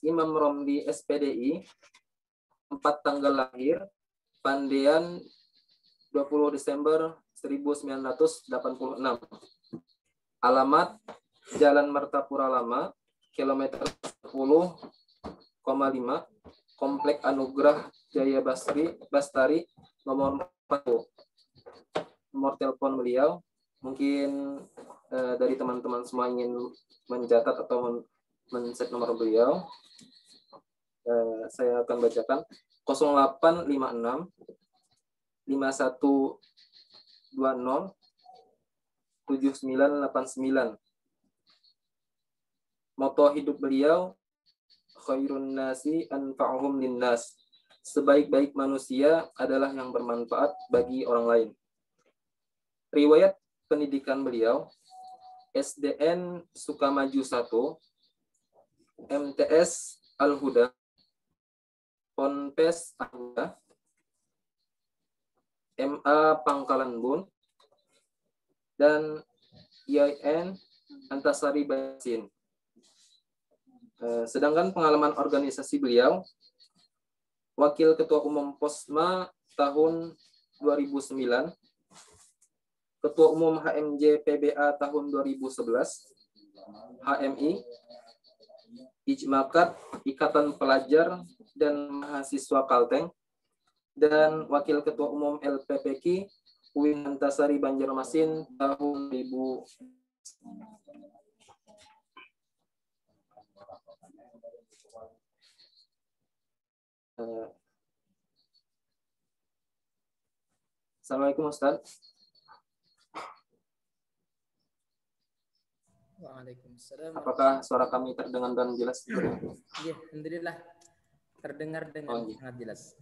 Imam Romli SPDI, 4 tanggal lahir, Pandean 20 Desember 1986. Alamat Jalan Martapura Lama, kilometer 10,5, Komplek Anugrah Jaya Bastari, nomor 40. Nomor telepon beliau, mungkin dari teman-teman semua ingin mencatat atau men-set nomor beliau. Saya akan bacakan 0856 5120 7989. Moto hidup beliau, khairun nasi anfa'uhum linnas. Sebaik-baik manusia adalah yang bermanfaat bagi orang lain. Riwayat pendidikan beliau, SDN Sukamaju 1, MTS Al-Huda, Ponpes Al-Huda, MA Pangkalan Bun, dan IAIN Antasari Basin. Sedangkan pengalaman organisasi beliau, Wakil Ketua Umum POSMA tahun 2009, Ketua Umum HMJ PBA tahun 2011, HMI, Ijmakat Ikatan Pelajar dan Mahasiswa Kalteng, dan Wakil Ketua Umum LPPK UIN Antasari Banjarmasin tahun 2000. Assalamualaikum Ustaz. Waalaikumsalam. Apakah suara kami terdengar dan jelas? Iya, alhamdulillah terdengar dengan sangat jelas.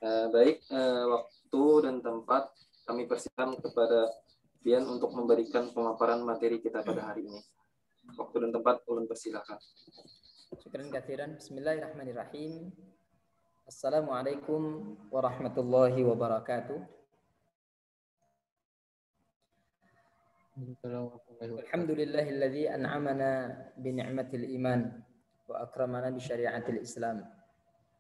Baik, waktu dan tempat kami persilakan kepada Dian untuk memberikan pemaparan materi kita pada hari ini. Waktu dan tempat ulun persilakan. Syukran katsiran. Bismillahirrahmanirrahim. Assalamualaikum warahmatullahi wabarakatuh. Alhamdulillahilladzi an'amana bi ni'matil iman wa akramana bi syari'atil Islam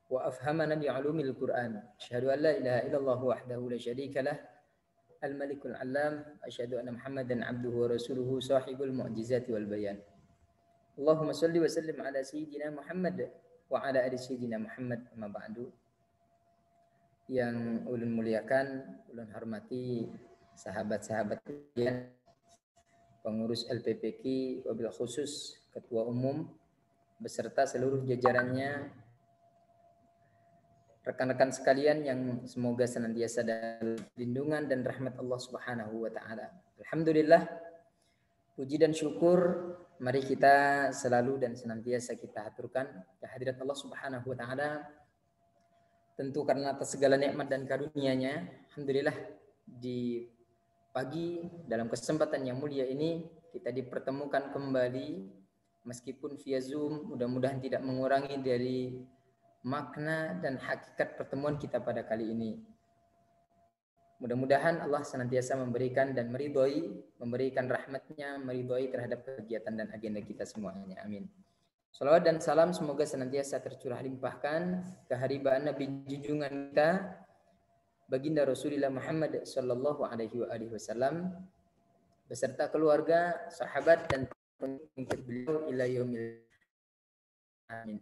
wa afhamana bi 'ulumil Qur'an. Asyhadu an la ilaha illallah wahdahu la syarika lah al-malikul 'allam, asyhadu anna Muhammadan 'abduhu wa rasuluhu sahibul mu'jizati wal bayan. Allahumma shalli wa sallim ala sayyidina Muhammad wa ala ali sayyidina Muhammad, amma ba'du. Yang ulun muliakan, ulun hormati sahabat-sahabat kalian, pengurus LPPK, wabil khusus Ketua Umum beserta seluruh jajarannya, rekan-rekan sekalian yang semoga senantiasa dalam lindungan dan rahmat Allah Subhanahu wa taala. Alhamdulillah, puji dan syukur mari kita selalu dan senantiasa kita aturkan kehadirat Allah Subhanahu wa taala. Tentu karena atas segala nikmat dan karunia-Nya, alhamdulillah di pagi dalam kesempatan yang mulia ini kita dipertemukan kembali meskipun via Zoom. Mudah-mudahan tidak mengurangi dari makna dan hakikat pertemuan kita pada kali ini. Mudah-mudahan Allah senantiasa memberikan dan memberikan rahmat-Nya, meridhoi terhadap kegiatan dan agenda kita semuanya. Amin. Salawat dan salam semoga senantiasa tercurah limpahkan keharibaan Nabi junjungan kita, Baginda Rasulullah Muhammad sallallahu alaihi wasallam beserta keluarga, sahabat dan pengikut beliau ila yaumil amin.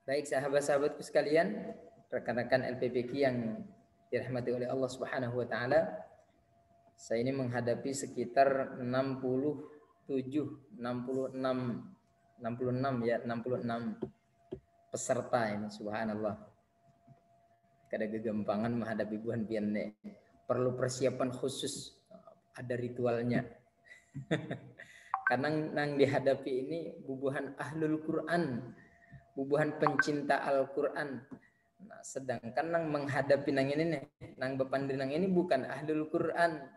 Baik sahabat-sahabatku sekalian, rekan-rekan LPPK yang dirahmati oleh Allah Subhanahu wa taala. Saya ini menghadapi sekitar 66 peserta ini, subhanallah. Kada gegampangan menghadapi bulan pianne. Perlu persiapan khusus, ada ritualnya. Karena nang dihadapi ini bubuhan ahlul Quran, bubuhan pencinta Al-Quran. Nah, sedangkan nang menghadapi nang ini nih, nang bepandri nang ini bukan ahlul Quran.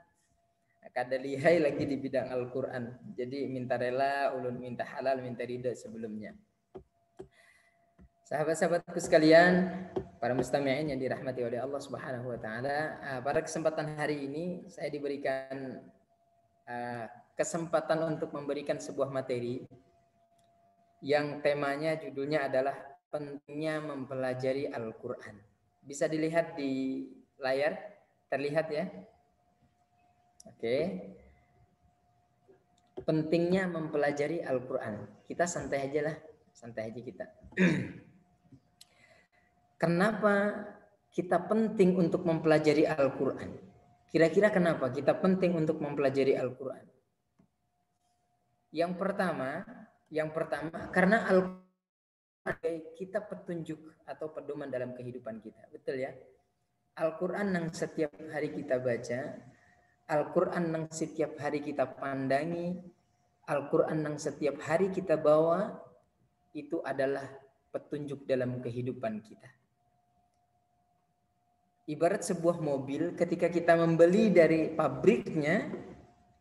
Kada lihai lagi di bidang Al-Quran. Jadi minta rela, ulun minta halal, minta ridha sebelumnya. Sahabat-sahabatku sekalian, para mustami'in yang dirahmati oleh Allah Subhanahu wa taala, pada kesempatan hari ini saya diberikan kesempatan untuk memberikan sebuah materi yang temanya judulnya adalah pentingnya mempelajari Al-Quran. Bisa dilihat di layar, terlihat ya? Oke. Pentingnya mempelajari Al-Quran. Kita santai aja lah, santai aja kita. Kenapa kita penting untuk mempelajari Al-Quran? Kira-kira kenapa kita penting untuk mempelajari Al-Quran? Yang pertama karena Al-Quran kita petunjuk atau pedoman dalam kehidupan kita. Betul ya? Al-Quran yang setiap hari kita baca, Al-Quran yang setiap hari kita pandangi, Al-Quran yang setiap hari kita bawa, itu adalah petunjuk dalam kehidupan kita. Ibarat sebuah mobil, ketika kita membeli dari pabriknya,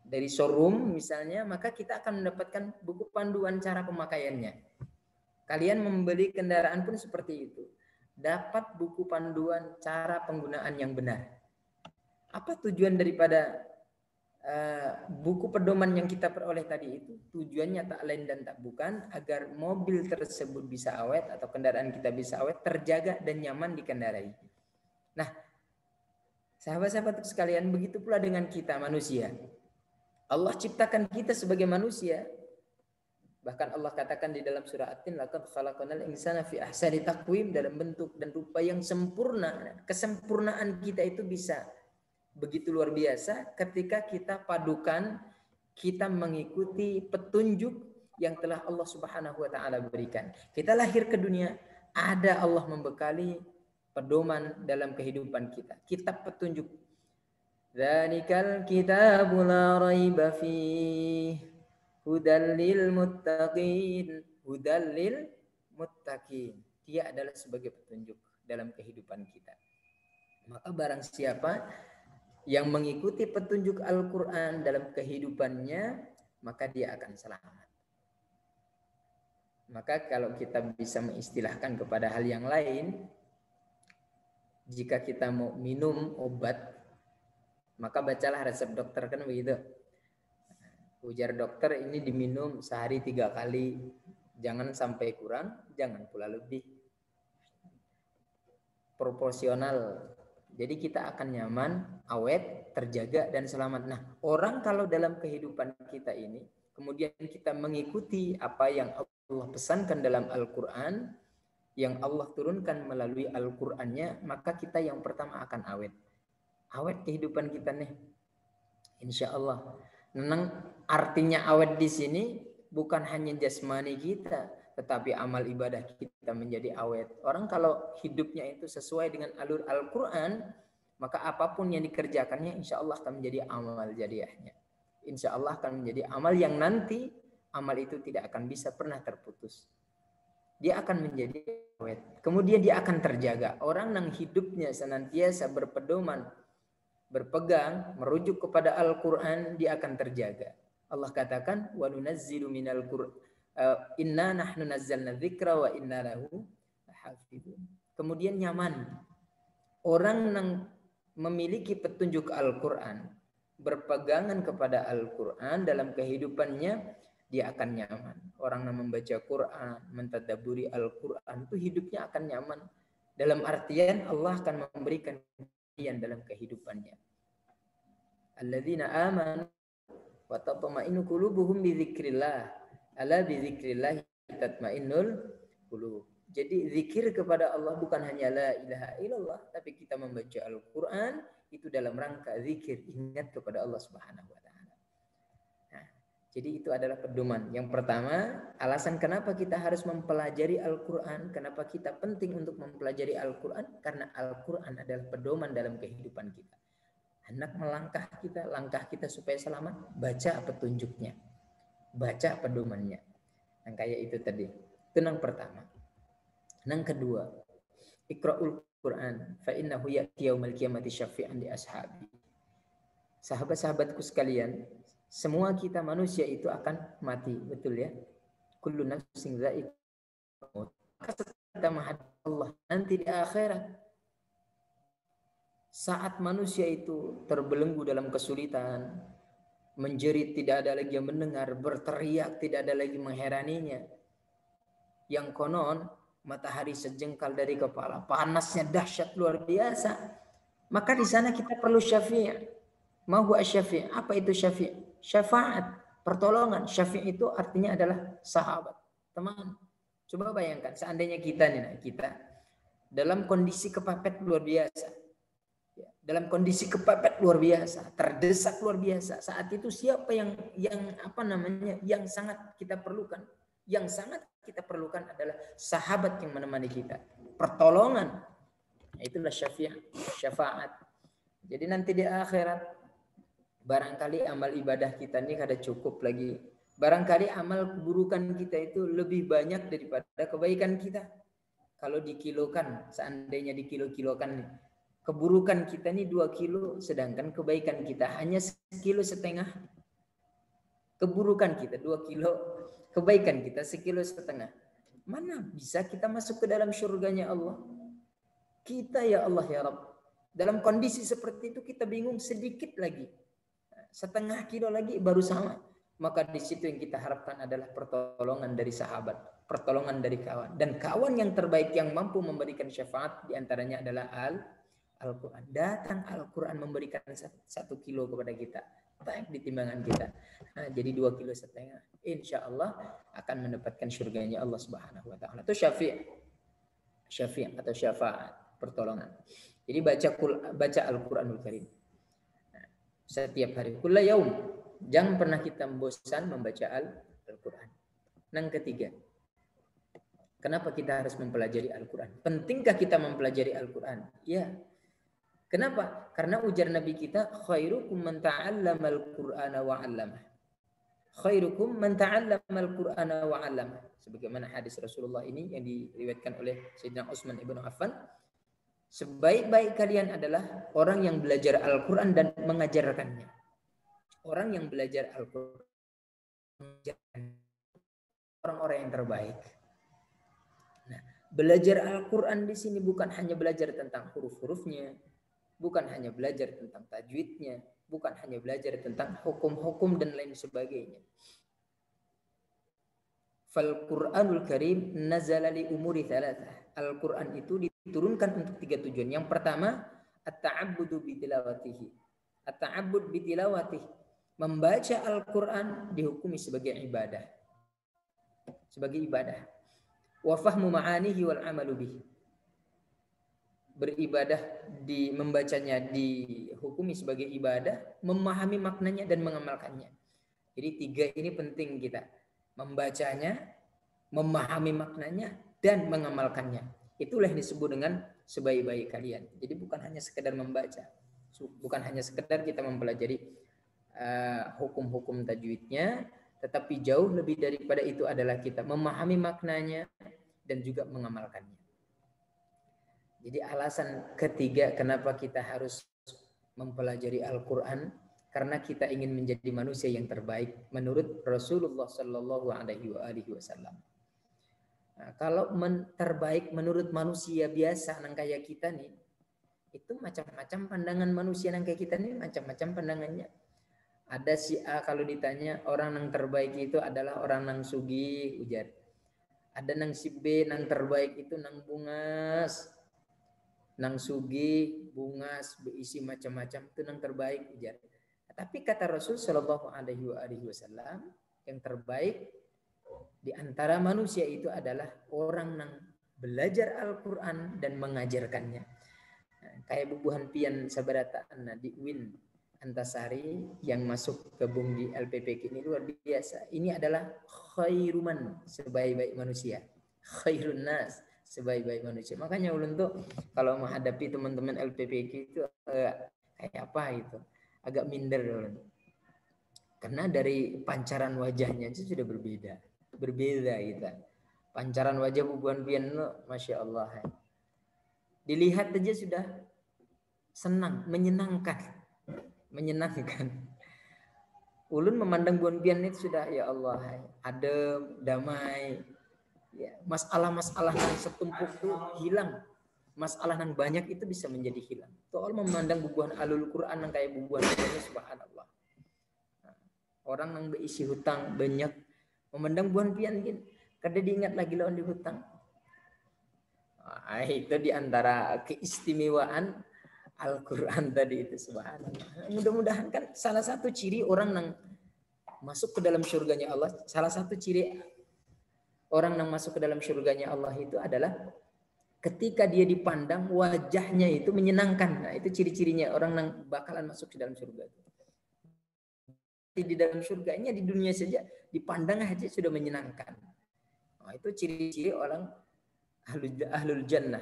dari showroom misalnya, maka kita akan mendapatkan buku panduan cara pemakaiannya. Kalian membeli kendaraan pun seperti itu. Dapat buku panduan cara penggunaan yang benar. Apa tujuan daripada buku pedoman yang kita peroleh tadi itu? Tujuannya tak lain dan tak bukan agar mobil tersebut bisa awet atau kendaraan kita bisa awet, terjaga dan nyaman dikendarai. Nah, sahabat-sahabat sekalian, begitu pula dengan kita manusia. Allah ciptakan kita sebagai manusia. Bahkan Allah katakan di dalam surah At-Tin, laqad khalaqnal insana fi ahsani taqwim, dalam bentuk dan rupa yang sempurna. Kesempurnaan kita itu bisa begitu luar biasa ketika kita padukan, kita mengikuti petunjuk yang telah Allah Subhanahu wa taala berikan. Kita lahir ke dunia, ada Allah membekali pedoman dalam kehidupan kita. Kitab petunjuk. Dzalikal kitabu la raiba fihi hudal lil muttaqin. Hudal lil muttaqin. Dia adalah sebagai petunjuk dalam kehidupan kita. Maka barang siapa yang mengikuti petunjuk Al-Quran dalam kehidupannya, maka dia akan selamat. Maka kalau kita bisa mengistilahkan kepada hal yang lain, jika kita mau minum obat, maka bacalah resep dokter, kan begitu. Ujar dokter, ini diminum sehari 3 kali, jangan sampai kurang, jangan pula lebih. Proporsional. Jadi kita akan nyaman, awet, terjaga, dan selamat. Nah, orang kalau dalam kehidupan kita ini, kemudian kita mengikuti apa yang Allah pesankan dalam Al-Quran, yang Allah turunkan melalui Al-Qurannya, maka kita yang pertama akan awet. Awet kehidupan kita nih, insya Allah. Memang artinya awet di sini bukan hanya jasmani kita, tetapi amal ibadah kita menjadi awet. Orang kalau hidupnya itu sesuai dengan alur Al-Quran, maka apapun yang dikerjakannya insya Allah akan menjadi amal jariahnya. Insya Allah akan menjadi amal yang nanti amal itu tidak akan bisa pernah terputus. Dia akan menjadi awet. Kemudian dia akan terjaga. Orang yang hidupnya senantiasa berpedoman, berpegang, merujuk kepada Al-Quran, dia akan terjaga. Allah katakan, wa nunazzilu minal Qur'an, inna nahnu nazzalna dzikra wa inna lahu lahafidun. Kemudian nyaman. Orang yang memiliki petunjuk Al-Quran, berpegangan kepada Al-Quran dalam kehidupannya, dia akan nyaman. Orang yang membaca Quran, mentadabburi Al-Quran, itu hidupnya akan nyaman. Dalam artian Allah akan memberikan kebahagiaan dalam kehidupannya. Alladzina amanu wa tatma'innu qulubuhum bi dzikrillah. Ala bi dzikrillah tatma'innul qulub. Jadi zikir kepada Allah bukan hanya la ilaha illallah, tapi kita membaca Al-Quran itu dalam rangka zikir, ingat kepada Allah Subhanahu wa taala. Jadi itu adalah pedoman. Yang pertama, alasan kenapa kita harus mempelajari Al-Quran, kenapa kita penting untuk mempelajari Al-Quran, karena Al-Quran adalah pedoman dalam kehidupan kita. Hendak melangkah kita, langkah kita supaya selamat, baca petunjuknya, baca pedomannya. Yang kayak itu tadi. Itu yang pertama. Yang kedua, Iqra'ul Quran fa innahu ya'ti yaumal qiyamati syafi'an li ashabi. Sahabat-sahabatku sekalian, semua kita manusia itu akan mati, betul ya? Kullu nafsin dha'iqatul maut. Kita menghadap Allah nanti di akhirat. Saat manusia itu terbelenggu dalam kesulitan, menjerit tidak ada lagi yang mendengar, berteriak tidak ada lagi mengheraninya. yang konon matahari sejengkal dari kepala, panasnya dahsyat luar biasa. Maka di sana kita perlu syafi'. Ma huwa syafi'? Apa itu syafi'? Syafaat, pertolongan. Syafi' itu artinya adalah sahabat, teman. Coba bayangkan seandainya kita dalam kondisi kepepet luar biasa. Dalam kondisi kepepet luar biasa, terdesak luar biasa. Saat itu siapa yang sangat kita perlukan? Yang sangat kita perlukan adalah sahabat yang menemani kita. Pertolongan. Itulah syafaat. Jadi nanti di akhirat barangkali amal ibadah kita ini kada cukup lagi. Barangkali amal keburukan kita itu lebih banyak daripada kebaikan kita. Kalau dikilokan, seandainya dikilo-kilokan, keburukan kita ini 2 kilo, sedangkan kebaikan kita hanya 1,5 kilo. Keburukan kita 2 kilo, kebaikan kita 1,5 kilo. Mana bisa kita masuk ke dalam surganya Allah? Kita ya Allah ya Rabb. Dalam kondisi seperti itu kita bingung, sedikit lagi. 1,5 kilo lagi baru sama. Maka di situ yang kita harapkan adalah pertolongan dari sahabat, pertolongan dari kawan. Dan kawan yang terbaik yang mampu memberikan syafaat diantaranya adalah Al-Quran. Datang Al-Quran memberikan 1 kilo kepada kita. Baik di timbangan kita. Nah, jadi 2,5 kilo. Insya Allah akan mendapatkan surganya Allah Subhanahu wa Ta'ala. Itu syafi' atau syafaat, pertolongan. Jadi baca Al-Quranul Karim. Setiap hari. Kulla yaum. Jangan pernah kita bosan membaca Al-Quran. Yang ketiga. Kenapa kita harus mempelajari Al-Quran? Pentingkah kita mempelajari Al-Quran? Ya. Kenapa? Karena ujar Nabi kita, khairukum man ta'allama al-Qur'ana wa 'allamah. Khairukum man ta'allama al-Qur'ana wa 'allamah. Sebagaimana hadis Rasulullah ini yang diriwayatkan oleh Sayyidina Utsman ibn Affan. Sebaik-baik kalian adalah orang yang belajar Al-Quran dan mengajarkannya. Orang yang belajar Al-Quran, orang-orang yang terbaik. Nah, belajar Al-Quran di sini bukan hanya belajar tentang huruf-hurufnya, bukan hanya belajar tentang tajwidnya, bukan hanya belajar tentang hukum-hukum dan lain sebagainya. Fal-Qur'anul Karim nazala li umuri thalathah. Al-Quran itu diturunkan untuk 3 tujuan. Yang pertama, at-ta'abbudu bitilawatihi. At-ta'abbud bitilawatihi. Membaca Al-Quran dihukumi sebagai ibadah. Sebagai ibadah. Wa fahmu ma'anihi wal amalu bihi. Beribadah membacanya dihukumi sebagai ibadah, memahami maknanya dan mengamalkannya. Jadi 3 ini penting kita. Membacanya, memahami maknanya, dan mengamalkannya. Itulah yang disebut dengan sebaik-baik kalian. Jadi bukan hanya sekedar membaca. Bukan hanya sekedar kita mempelajari hukum-hukum tajwidnya, tetapi jauh lebih daripada itu adalah kita memahami maknanya dan juga mengamalkannya. Jadi alasan ketiga kenapa kita harus mempelajari Al-Quran, karena kita ingin menjadi manusia yang terbaik menurut Rasulullah Sallallahu Alaihi Wasallam. Nah, kalau terbaik menurut manusia biasa nang kayak kita nih, itu macam-macam pandangan manusia nang kayak kita nih, macam-macam pandangannya. Ada si A kalau ditanya orang yang terbaik itu adalah orang nang sugi, ujar. Ada nang si B nang terbaik itu nang bungas, nang sugi, bungas, berisi macam-macam itu nang terbaik, ujar. Tapi kata Rasul Shallallahu Alaihi Wasallam, yang terbaik di antara manusia itu adalah orang yang belajar Al-Quran dan mengajarkannya. Nah, kayak bubuhan pian sabarataan di Win Antasari yang masuk gabung di LPPK ini luar biasa. Ini adalah khairuman, sebaik-baik manusia. Khairun nas, sebaik-baik manusia. Makanya ulun tuh kalau menghadapi teman-teman LPPK itu kayak apa itu, agak minder ulun. Karena dari pancaran wajahnya itu sudah berbeda kita. Pancaran wajah bubuhan pian itu, masya Allah. Dilihat aja sudah senang, menyenangkan. Ulun memandang buan pian itu sudah ya Allah, adem, damai. Ya, masalah-masalah yang setumpuk itu hilang. Masalah yang banyak itu bisa menjadi hilang. Soal memandang bubuhan alul Quran yang kayak bubuhan pian, subhanallah. Orang yang berisi hutang banyak memandang buan pian gini. Kada diingat lagi lawan di hutang. Itu diantara keistimewaan Al-Quran tadi itu, subhanallah. Mudah-mudahan kan salah satu ciri orang yang masuk ke dalam surganya Allah, salah satu ciri orang yang masuk ke dalam surganya Allah itu adalah ketika dia dipandang wajahnya itu menyenangkan. Nah, itu ciri-cirinya orang yang bakalan masuk ke dalam surga. Di dalam surganya di dunia saja dipandang aja sudah menyenangkan. Nah, itu ciri-ciri orang ahlul jannah.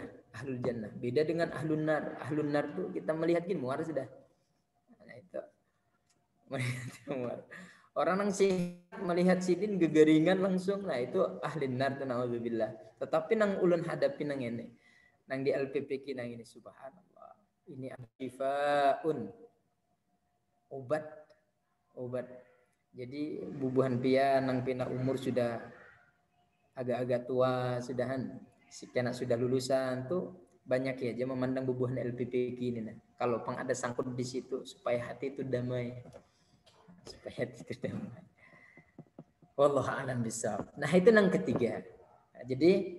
Beda dengan ahlun nar. Ahlun nar tuh kita melihat gini muar sudah. Nah, itu melihat muar. Orang yang sehat melihat sidin gegeringan langsung, nah itu ahli nar tuh naudzubillah. Tetapi nang ulun hadapi nang ini, nang di LPPK nang ini, subhanallah. Ini syifaun, obat. Jadi bubuhan pia nang pina umur sudah agak-agak tua sudahan, kena sudah lulusan tuh banyak ya dia memandang bubuhan LPPK ini. Nah. Kalau pang ada sangkut di situ supaya hati itu damai. Wallahu a'lam bishawab. Nah, itu yang ketiga. Nah, jadi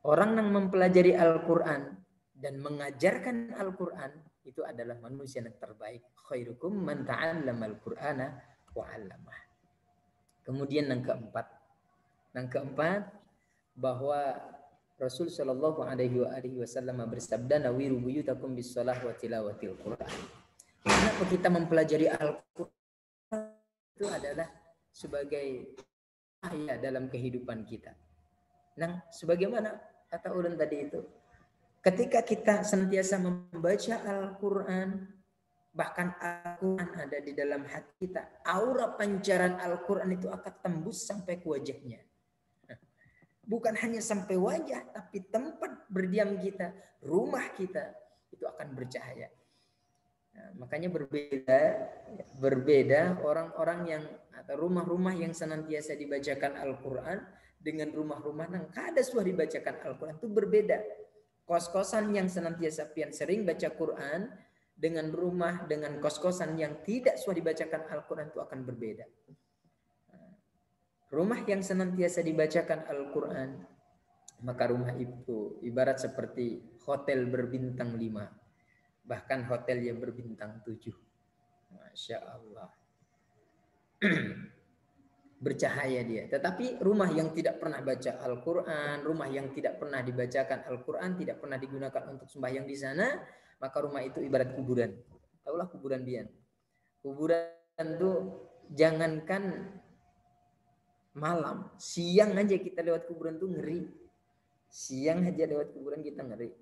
orang yang mempelajari Al-Qur'an dan mengajarkan Al-Qur'an itu adalah manusia yang terbaik. Khairukum man ta'allama al-Qur'ana wa 'allamah. Kemudian yang keempat bahwa Rasul sallallahu alaihi wasallam bersabda nawiru buyutakum bis-shalah wa tilawatil Qur'an. Kenapa kita mempelajari Al-Qur'an? Itu adalah sebagai cahaya dalam kehidupan kita. Nah, sebagaimana kata ulun tadi itu, ketika kita senantiasa membaca Al-Quran, bahkan Al-Quran ada di dalam hati kita, aura pancaran Al-Quran itu akan tembus sampai ke wajahnya. Bukan hanya sampai wajah, tapi tempat berdiam kita, rumah kita, itu akan bercahaya. Nah, makanya berbeda orang-orang yang atau rumah-rumah yang senantiasa dibacakan Al-Quran dengan rumah-rumah yang kada suah dibacakan Al-Quran itu berbeda. Kos-kosan yang senantiasa pian sering baca Quran dengan rumah dengan kos-kosan yang tidak suah dibacakan Al-Quran itu akan berbeda. Rumah yang senantiasa dibacakan Al-Quran, maka rumah itu ibarat seperti hotel berbintang 5. Bahkan hotel yang berbintang 7. Masya Allah. Bercahaya dia. Tetapi rumah yang tidak pernah baca Al-Quran, rumah yang tidak pernah dibacakan Al-Quran, tidak pernah digunakan untuk sembahyang di sana, maka rumah itu ibarat kuburan. Taulah kuburan bian. Kuburan itu jangankan malam, siang aja kita lewat kuburan tuh ngeri. Siang aja lewat kuburan kita ngeri.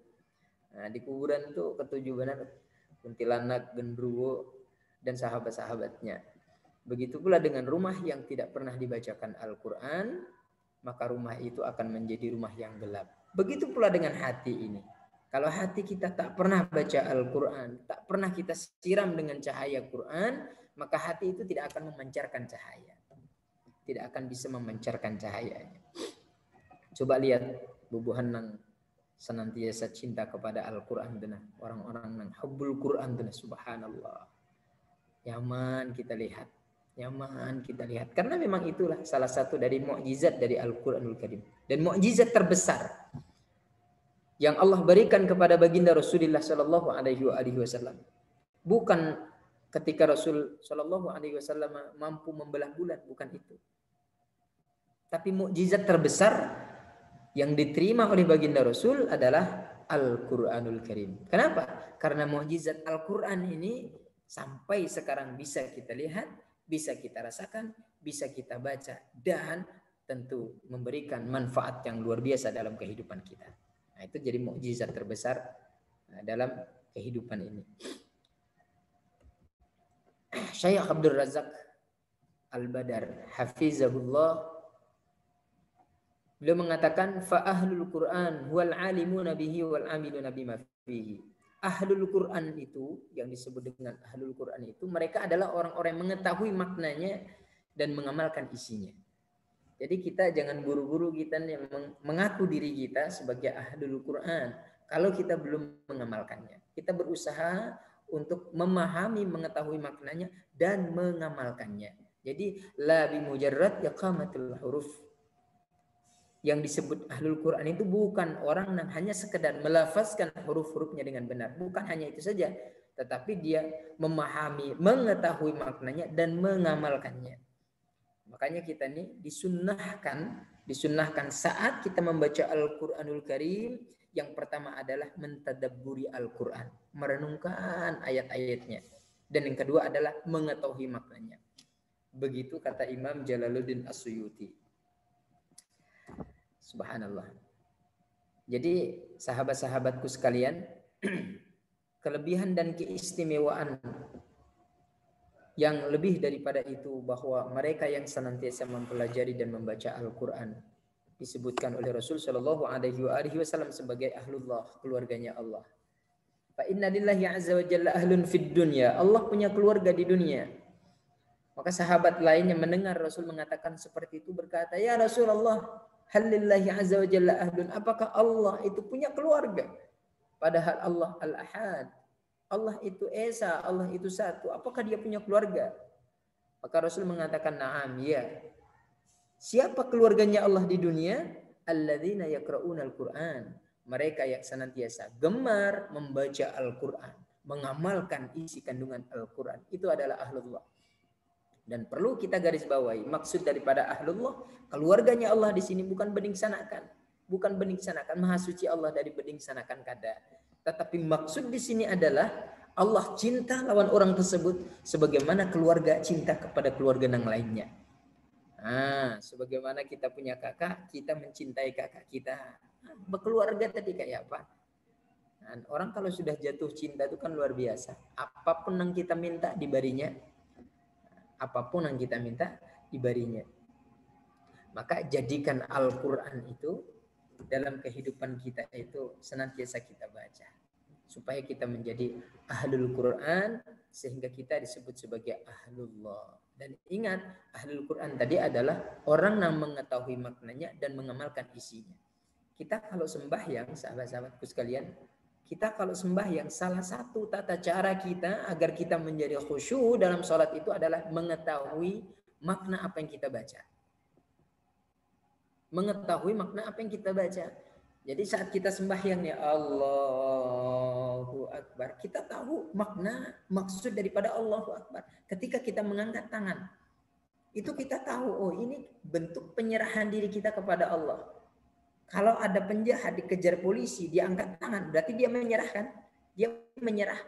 Nah, di kuburan tuh ketujuh benar kuntilanak, genderuwo, dan sahabat-sahabatnya. Begitu pula dengan rumah yang tidak pernah dibacakan Al-Quran, maka rumah itu akan menjadi rumah yang gelap. Begitu pula dengan hati ini. Kalau hati kita tak pernah baca Al-Quran, tak pernah kita siram dengan cahaya Quran, maka hati itu tidak akan memancarkan cahaya. Tidak akan bisa memancarkan cahayanya. Coba lihat bubuhan nang senantiasa cinta kepada Al-Quran dan orang-orang yang hubbul Quran dan subhanallah. Nyaman kita lihat. Karena memang itulah salah satu dari mukjizat dari Al-Quranul Karim. Dan mukjizat terbesar yang Allah berikan kepada baginda Rasulullah sallallahu alaihi wasallam. Bukan ketika Rasul sallallahu alaihi wasallam mampu membelah bulan, bukan itu. Tapi mukjizat terbesar yang diterima oleh baginda Rasul adalah Al-Quranul Karim. Kenapa? Karena mukjizat Al-Quran ini sampai sekarang bisa kita lihat, bisa kita rasakan, bisa kita baca, dan tentu memberikan manfaat yang luar biasa dalam kehidupan kita. Nah, itu jadi mukjizat terbesar dalam kehidupan ini. Syekh Abdul Razak Al-Badar, hafizahullah, beliau mengatakan fa ahlul Quran wal alimuna bihi wal amiluna bima fihi. Ahlul Quran itu yang disebut dengan ahlul Quran itu mereka adalah orang-orang yang mengetahui maknanya dan mengamalkan isinya. Jadi kita jangan buru-buru kita yang mengaku diri kita sebagai ahlul Quran kalau kita belum mengamalkannya. Kita berusaha untuk memahami, mengetahui maknanya dan mengamalkannya. Jadi la bi mujarrad iqamatul huruf. Yang disebut ahlul Quran itu bukan orang yang hanya sekedar melafazkan huruf-hurufnya dengan benar. Bukan hanya itu saja. Tetapi dia memahami, mengetahui maknanya dan mengamalkannya. Makanya kita ini disunnahkan saat kita membaca Al-Quranul Karim, yang pertama adalah mentadabburi Al-Quran. Merenungkan ayat-ayatnya. Dan yang kedua adalah mengetahui maknanya. Begitu kata Imam Jalaluddin As-Suyuti. Subhanallah. Jadi sahabat-sahabatku sekalian, kelebihan dan keistimewaan yang lebih daripada itu bahwa mereka yang senantiasa mempelajari dan membaca Al-Quran disebutkan oleh Rasul Shallallahu Alaihi Wasallam sebagai ahlullah, keluarganya Allah. Fa inna lillahi azza wa jalla ahlun fid dunya. Allah punya keluarga di dunia. Maka sahabat lainnya mendengar Rasul mengatakan seperti itu berkata, ya Rasulullah, halillahi azza wa jalla ahlun. Apakah Allah itu punya keluarga? Padahal Allah al-ahad. Allah itu esa, Allah itu satu. Apakah dia punya keluarga? Maka Rasul mengatakan, na'am, ya. Siapa keluarganya Allah di dunia? Alladzina yaqra'una al-Qur'an. Mereka yang senantiasa gemar membaca Al-Quran, mengamalkan isi kandungan Al-Quran. Itu adalah ahlullah. Dan perlu kita garis bawahi, maksud daripada ahlullah, keluarganya Allah di sini bukan bening sanakan. Bukan bening sanakan, maha suci Allah dari bening sanakan kada. Tetapi maksud di sini adalah Allah cinta lawan orang tersebut sebagaimana keluarga cinta kepada keluarga yang lainnya. Sebagaimana kita punya kakak, kita mencintai kakak kita. Berkeluarga tadi kayak apa? Orang kalau sudah jatuh cinta itu kan luar biasa. Apapun yang kita minta diberinya. Apapun yang kita minta diberinya. Maka jadikan Al-Quran itu dalam kehidupan kita itu senantiasa kita baca. Supaya kita menjadi ahlul Quran sehingga kita disebut sebagai ahlullah. Dan ingat, ahlul Quran tadi adalah orang yang mengetahui maknanya dan mengamalkan isinya. Kita kalau sembahyang, sahabat-sahabatku sekalian, kita kalau sembahyang, salah satu tata cara kita agar kita menjadi khusyuk dalam sholat itu adalah mengetahui makna apa yang kita baca. Mengetahui makna apa yang kita baca. Jadi saat kita sembahyang, ya Allahu Akbar, kita tahu makna, maksud daripada Allahu Akbar. Ketika kita mengangkat tangan, itu kita tahu, oh ini bentuk penyerahan diri kita kepada Allah. Kalau ada penjahat dikejar polisi, dia angkat tangan, berarti dia menyerahkan. Dia menyerah.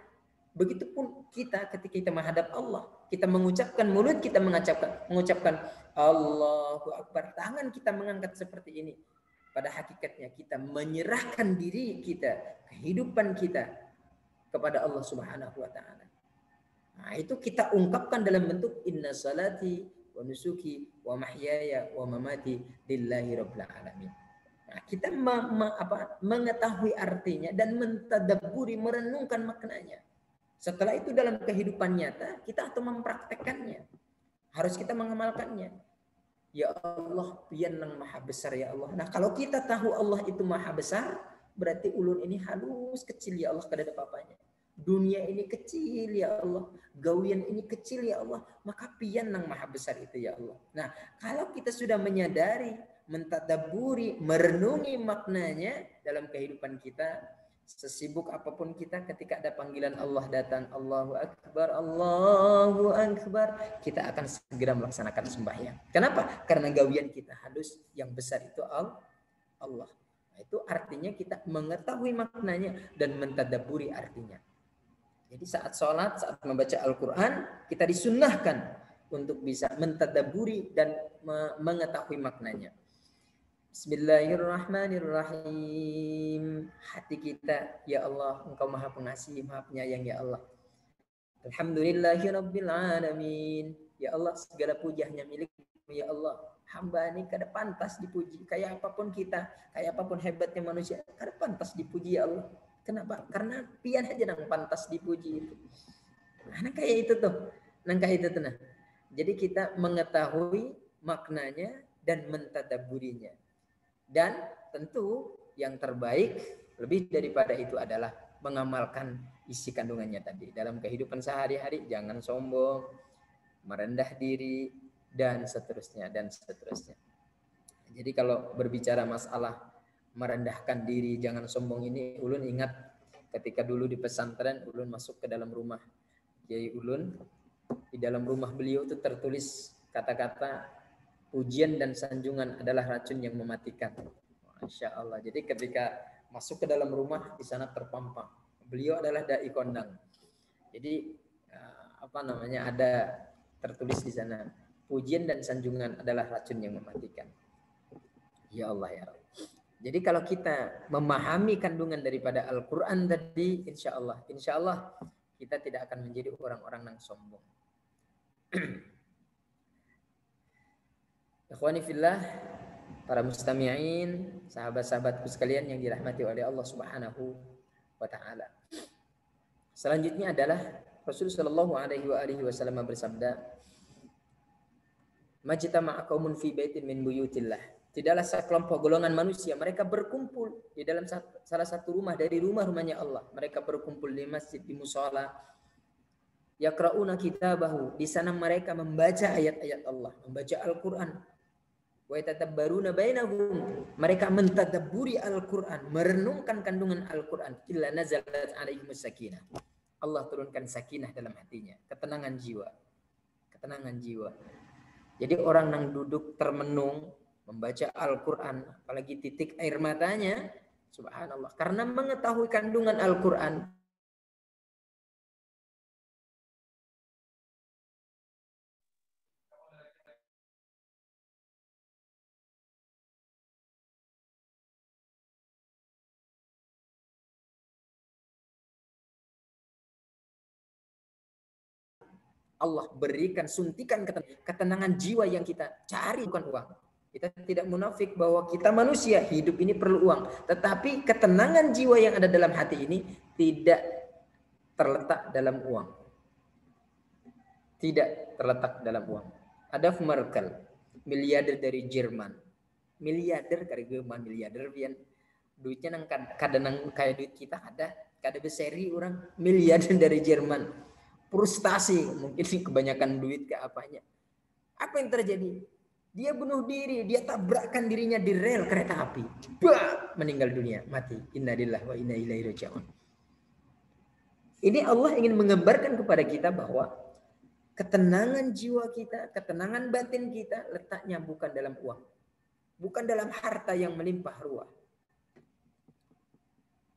Begitupun kita ketika kita menghadap Allah, kita mengucapkan, mulut kita mengucapkan Allahu Akbar. Tangan kita mengangkat seperti ini. Pada hakikatnya kita menyerahkan diri kita, kehidupan kita kepada Allah Subhanahu wa taala. Nah, itu kita ungkapkan dalam bentuk inna salati wa nusuki wa mahyaya wa mamati lillahi rabbil alamin. Nah, kita mengetahui artinya dan mentadabburi, merenungkan maknanya. Setelah itu dalam kehidupan nyata kita atau mempraktekannya. Harus kita mengamalkannya. Ya Allah, pian nang maha besar ya Allah. Nah, kalau kita tahu Allah itu maha besar, berarti ulun ini halus kecil ya Allah, kada ada apa-apanya. Dunia ini kecil ya Allah, gawian ini kecil ya Allah, maka pian nang maha besar itu ya Allah. Nah, kalau kita sudah menyadari, mentadabburi, merenungi maknanya dalam kehidupan kita, sesibuk apapun kita, ketika ada panggilan Allah datang, Allahu Akbar, Allahu Akbar, kita akan segera melaksanakan sembahyang. Kenapa? Karena gawian kita halus, yang besar itu Allah. Nah, itu artinya kita mengetahui maknanya dan mentadabburi artinya. Jadi saat sholat, saat membaca Al-Quran, kita disunnahkan untuk bisa mentadabburi dan mengetahui maknanya. Bismillahirrahmanirrahim. Hati kita, ya Allah, Engkau maha pengasih, maha penyayang ya Allah. Alhamdulillahirabbil alamin. Ya Allah, segala puji hanya milik-Mu ya Allah. Hamba ini kada pantas dipuji. Kayak apapun kita, kayak apapun hebatnya manusia, kada pantas dipuji ya Allah. Kenapa? Karena pian aja nang pantas dipuji itu. Nah, kayak itu tuh. Nah. Jadi kita mengetahui maknanya dan mentadabburinya. Dan tentu yang terbaik lebih daripada itu adalah mengamalkan isi kandungannya tadi. Dalam kehidupan sehari-hari jangan sombong, merendah diri, dan seterusnya. Jadi kalau berbicara masalah merendahkan diri, jangan sombong ini, ulun ingat ketika dulu di pesantren, ulun masuk ke dalam rumah Kiai Ulun. Di dalam rumah beliau itu tertulis kata-kata pujian dan sanjungan adalah racun yang mematikan. Masya Allah. Jadi ketika masuk ke dalam rumah, di sana terpampang. Beliau adalah dai kondang. Jadi ada tertulis di sana, pujian dan sanjungan adalah racun yang mematikan. Ya Allah ya Allah. Jadi kalau kita memahami kandungan daripada Al-Quran tadi, insya Allah kita tidak akan menjadi orang-orang yang sombong. Ikhwani fillah, para mustami'in, sahabat-sahabatku sekalian yang dirahmati oleh Allah Subhanahu wa taala. Selanjutnya adalah Rasulullah sallallahu alaihi wasallam bersabda, "Majtama'a qaumun fi baitin min buyutillah." Tidaklah sekelompok golongan manusia mereka berkumpul di dalam salah satu rumah dari rumah-rumahnya Allah. Mereka berkumpul di masjid, di mushola. Yaqra'una kitabahu. Di sana mereka membaca ayat-ayat Allah, membaca Al-Quran. Wa yatadabbaruna bainahum. Mereka mentadabburi Al-Quran, merenungkan kandungan Al-Quran. Illa nazalat alaihimus sakinah. Allah turunkan sakinah dalam hatinya, ketenangan jiwa. Ketenangan jiwa. Jadi orang yang duduk termenung membaca Al-Quran, apalagi titik air matanya, subhanallah, karena mengetahui kandungan Al-Quran. Allah berikan suntikan ketenangan jiwa yang kita cari, bukan uang. Kita tidak munafik bahwa kita manusia, hidup ini perlu uang. Tetapi ketenangan jiwa yang ada dalam hati ini tidak terletak dalam uang. Tidak terletak dalam uang. Ada Merkel, miliarder dari Jerman. Miliarder dari Jerman, miliarder pian. Duitnya nang kadang kayak duit kita ada beseri orang miliarder dari Jerman. Frustasi, mungkin kebanyakan duit ke apanya. Apa yang terjadi? Dia bunuh diri, dia tabrakkan dirinya di rel kereta api. Bah, meninggal dunia, mati. Innalillahi wa inna ilaihi raji'un. Ini Allah ingin mengembarkan kepada kita bahwa ketenangan jiwa kita, ketenangan batin kita letaknya bukan dalam uang. Bukan dalam harta yang melimpah ruah.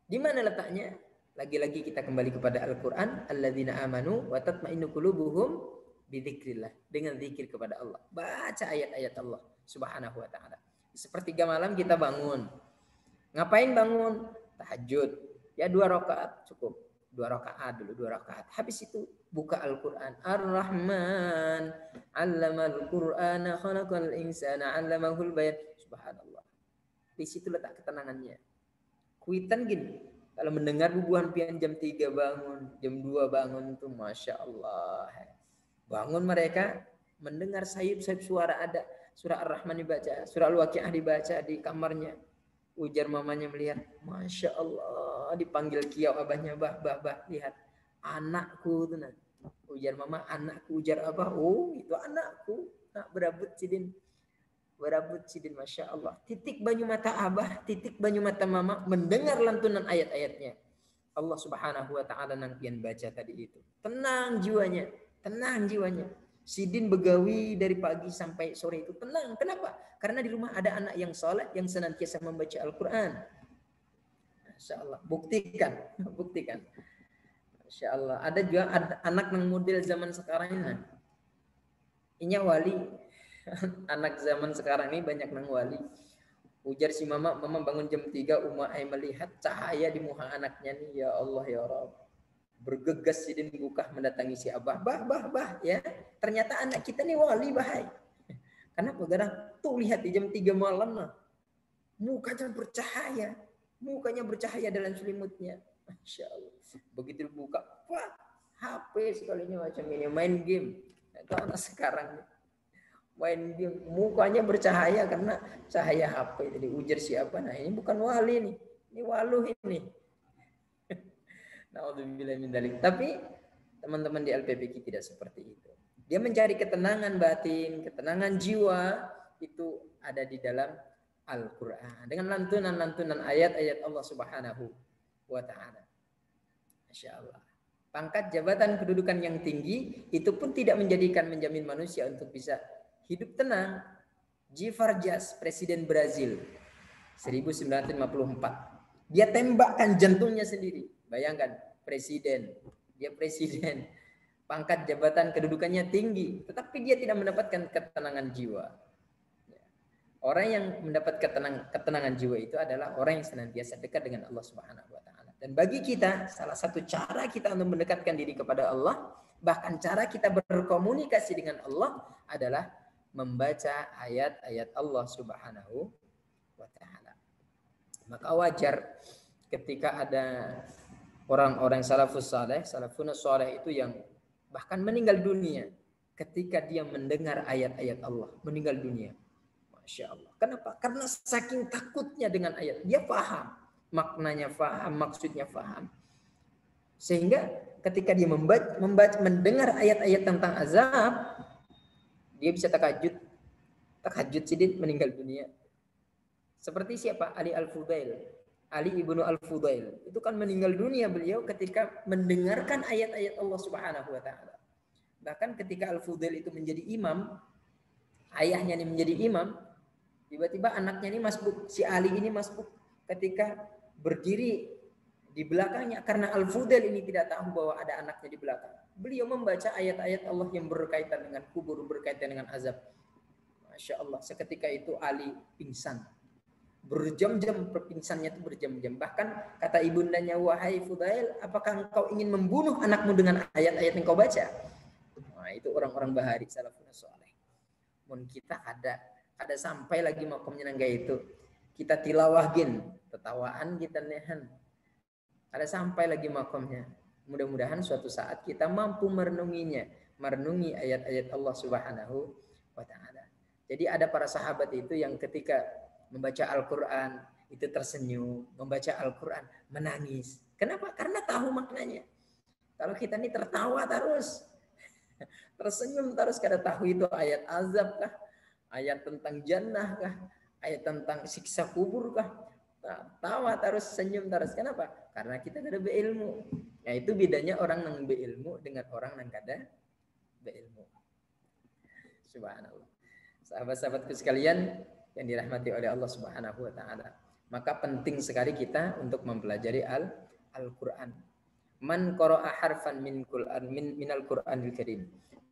Di mana letaknya? Lagi-lagi kita kembali kepada Al-Quran. Alladzina amanu wa tatma'innu qulubuhum bidzikrillah, dengan zikir kepada Allah, baca ayat-ayat Allah Subhanahu wa taala. Sepertiga malam kita bangun. Ngapain bangun? Tahajud. Ya 2 rakaat cukup. 2 rakaat dulu, 2 rakaat. Habis itu buka Al-Quran. Ar-Rahman 'allamal Qur'ana khalaqal insana 'allamahul bayan. Subhanallah. Di situ letak ketenangannya. Kuitan gini. Kalau mendengar bubuhan pian jam 3 bangun, jam 2 bangun tuh Masya Allah. Bangun mereka mendengar sayup-sayup suara ada. Surah Ar-Rahman dibaca, surah Al-Waqi'ah dibaca di kamarnya. Ujar mamanya melihat, Masya Allah, dipanggil kiau abahnya, bah, lihat. Anakku tuh. Ujar mama, anakku. Ujar abah, oh itu anakku. Nak berabut sidin. Berabut sidin, Masya Allah. Titik banyu mata abah, titik banyu mata mama, mendengar lantunan ayat-ayatnya. Allah Subhanahu wa ta'ala nang pian baca tadi itu. Tenang jiwanya. Tenang jiwanya. Sidin begawi dari pagi sampai sore itu tenang. Kenapa? Karena di rumah ada anak yang soleh yang senantiasa membaca Al-Quran. Masya Allah. Buktikan. Masya Allah. Ada juga anak yang model zaman sekarang ini. Ini wali. Anak zaman sekarang ini banyak nang wali. Ujar si mama bangun jam 3, Umai melihat cahaya di muka anaknya nih. Ya Allah ya Rabb. Bergegas sidin buka mendatangi si abah. Bah, ya. Ternyata anak kita nih wali bahai. Kenapa? Karena tuh lihat di jam 3 malam lah. Mukanya bercahaya dalam selimutnya. Masya Allah. Begitu buka, wah, HP sekalinya macam ini, main game. Itu anak sekarang main game, mukanya bercahaya karena cahaya HP. Jadi ujar siapa? Nah ini bukan wali nih, ini waluh ini. Naudzubillah min dzalik. Tapi teman-teman di LPPQ tidak seperti itu. Dia mencari ketenangan batin, ketenangan jiwa itu ada di dalam Al-Quran dengan lantunan-lantunan ayat-ayat Allah Subhanahu wa Ta'ala. Masya Allah. Pangkat, jabatan, kedudukan yang tinggi itu pun tidak menjamin manusia untuk bisa hidup tenang. G. Vargas, presiden Brazil 1954, dia tembakkan jantungnya sendiri. Bayangkan, dia presiden, pangkat, jabatan, kedudukannya tinggi, tetapi dia tidak mendapatkan ketenangan jiwa. Orang yang mendapat ketenangan jiwa itu adalah orang yang senantiasa dekat dengan Allah Subhanahu wa Ta'ala. Dan bagi kita, salah satu cara kita untuk mendekatkan diri kepada Allah, bahkan cara kita berkomunikasi dengan Allah adalah membaca ayat-ayat Allah Subhanahu wa Ta'ala. Maka wajar ketika ada orang-orang salafun saleh itu yang bahkan meninggal dunia ketika dia mendengar ayat-ayat Allah, meninggal dunia. Masya Allah. Kenapa? Karena saking takutnya dengan ayat. Dia paham. Maknanya paham. Maksudnya paham. Sehingga ketika dia mendengar ayat-ayat tentang azab, dia bisa takajud. Takajud sidin meninggal dunia. Seperti siapa? Ali Al-Fudail. Ali ibnu Al-Fudail. Itu kan meninggal dunia beliau ketika mendengarkan ayat-ayat Allah Subhanahu wa Ta'ala. Bahkan ketika Al-Fudail itu menjadi imam, ayahnya ini menjadi imam, tiba-tiba anaknya ini masbuk, si Ali ini masbuk ketika berdiri di belakangnya karena Al-Fudail ini tidak tahu bahwa ada anaknya di belakang. Beliau membaca ayat-ayat Allah yang berkaitan dengan kubur, berkaitan dengan azab. Masya Allah, seketika itu Ali pingsan. Berjam-jam, pingsannya itu berjam-jam. Bahkan kata ibundanya, wahai Fudail, apakah engkau ingin membunuh anakmu dengan ayat-ayat yang kau baca? Nah, itu orang-orang bahari salafun saleh. Mun kita ada sampai lagi makomnya nangga itu kita tilawahkin tetawaan kita nehan ada sampai lagi makomnya. Mudah-mudahan suatu saat kita mampu merenungi ayat-ayat Allah Subhanahu wa Ta'ala. Jadi ada para sahabat itu yang ketika membaca Al-Quran itu tersenyum, membaca Al-Quran menangis. Kenapa? Karena tahu maknanya. Kalau kita ini tertawa terus, tersenyum terus, karena tahu itu ayat azab kah, ayat tentang jannah kah, ayat tentang siksa kubur kah, tawa terus, senyum terus. Kenapa? Karena kita ada beilmu. Nah, itu bedanya orang yang beilmu dengan orang yang kada beilmu. Subhanallah. Sahabat-sahabatku sekalian yang dirahmati oleh Allah Subhanahu wa Ta'ala, maka penting sekali kita untuk mempelajari Al-Quran. Man qara'a harfan minal Qur'anil Karim.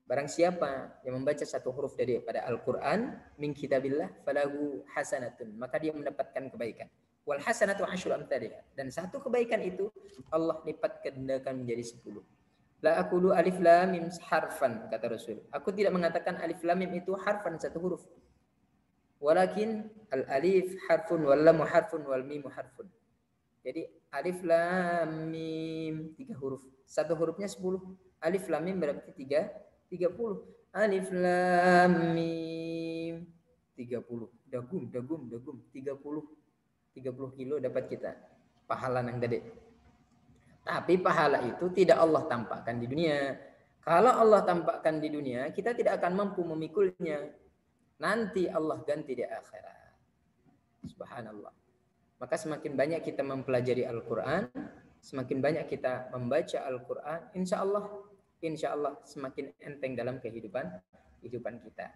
Barang siapa yang membaca satu huruf daripada Al-Quran min kitabillah falahu hasanatun, maka dia mendapatkan kebaikan. Wal hasanatu asyru amsalihha, dan satu kebaikan itu Allah lipat gandakan menjadi 10. La aqulu alif lam mim harfan, kata Rasul. Aku tidak mengatakan alif lam mim itu harfan, satu huruf. Walakin al alif harfun wal lam harfun wal mim harfun. Jadi alif lam mim 3 huruf. Satu hurufnya 10. Alif lam mim berarti 30. Alif lam mim 30. Dagum 30 kilo dapat kita pahala nang tadi. Tapi pahala itu tidak Allah tampakkan di dunia. Kalau Allah tampakkan di dunia, kita tidak akan mampu memikulnya. Nanti Allah ganti di akhirat. Subhanallah. Maka semakin banyak kita mempelajari Al-Quran, semakin banyak kita membaca Al-Quran, insya Allah semakin enteng dalam kehidupan kita.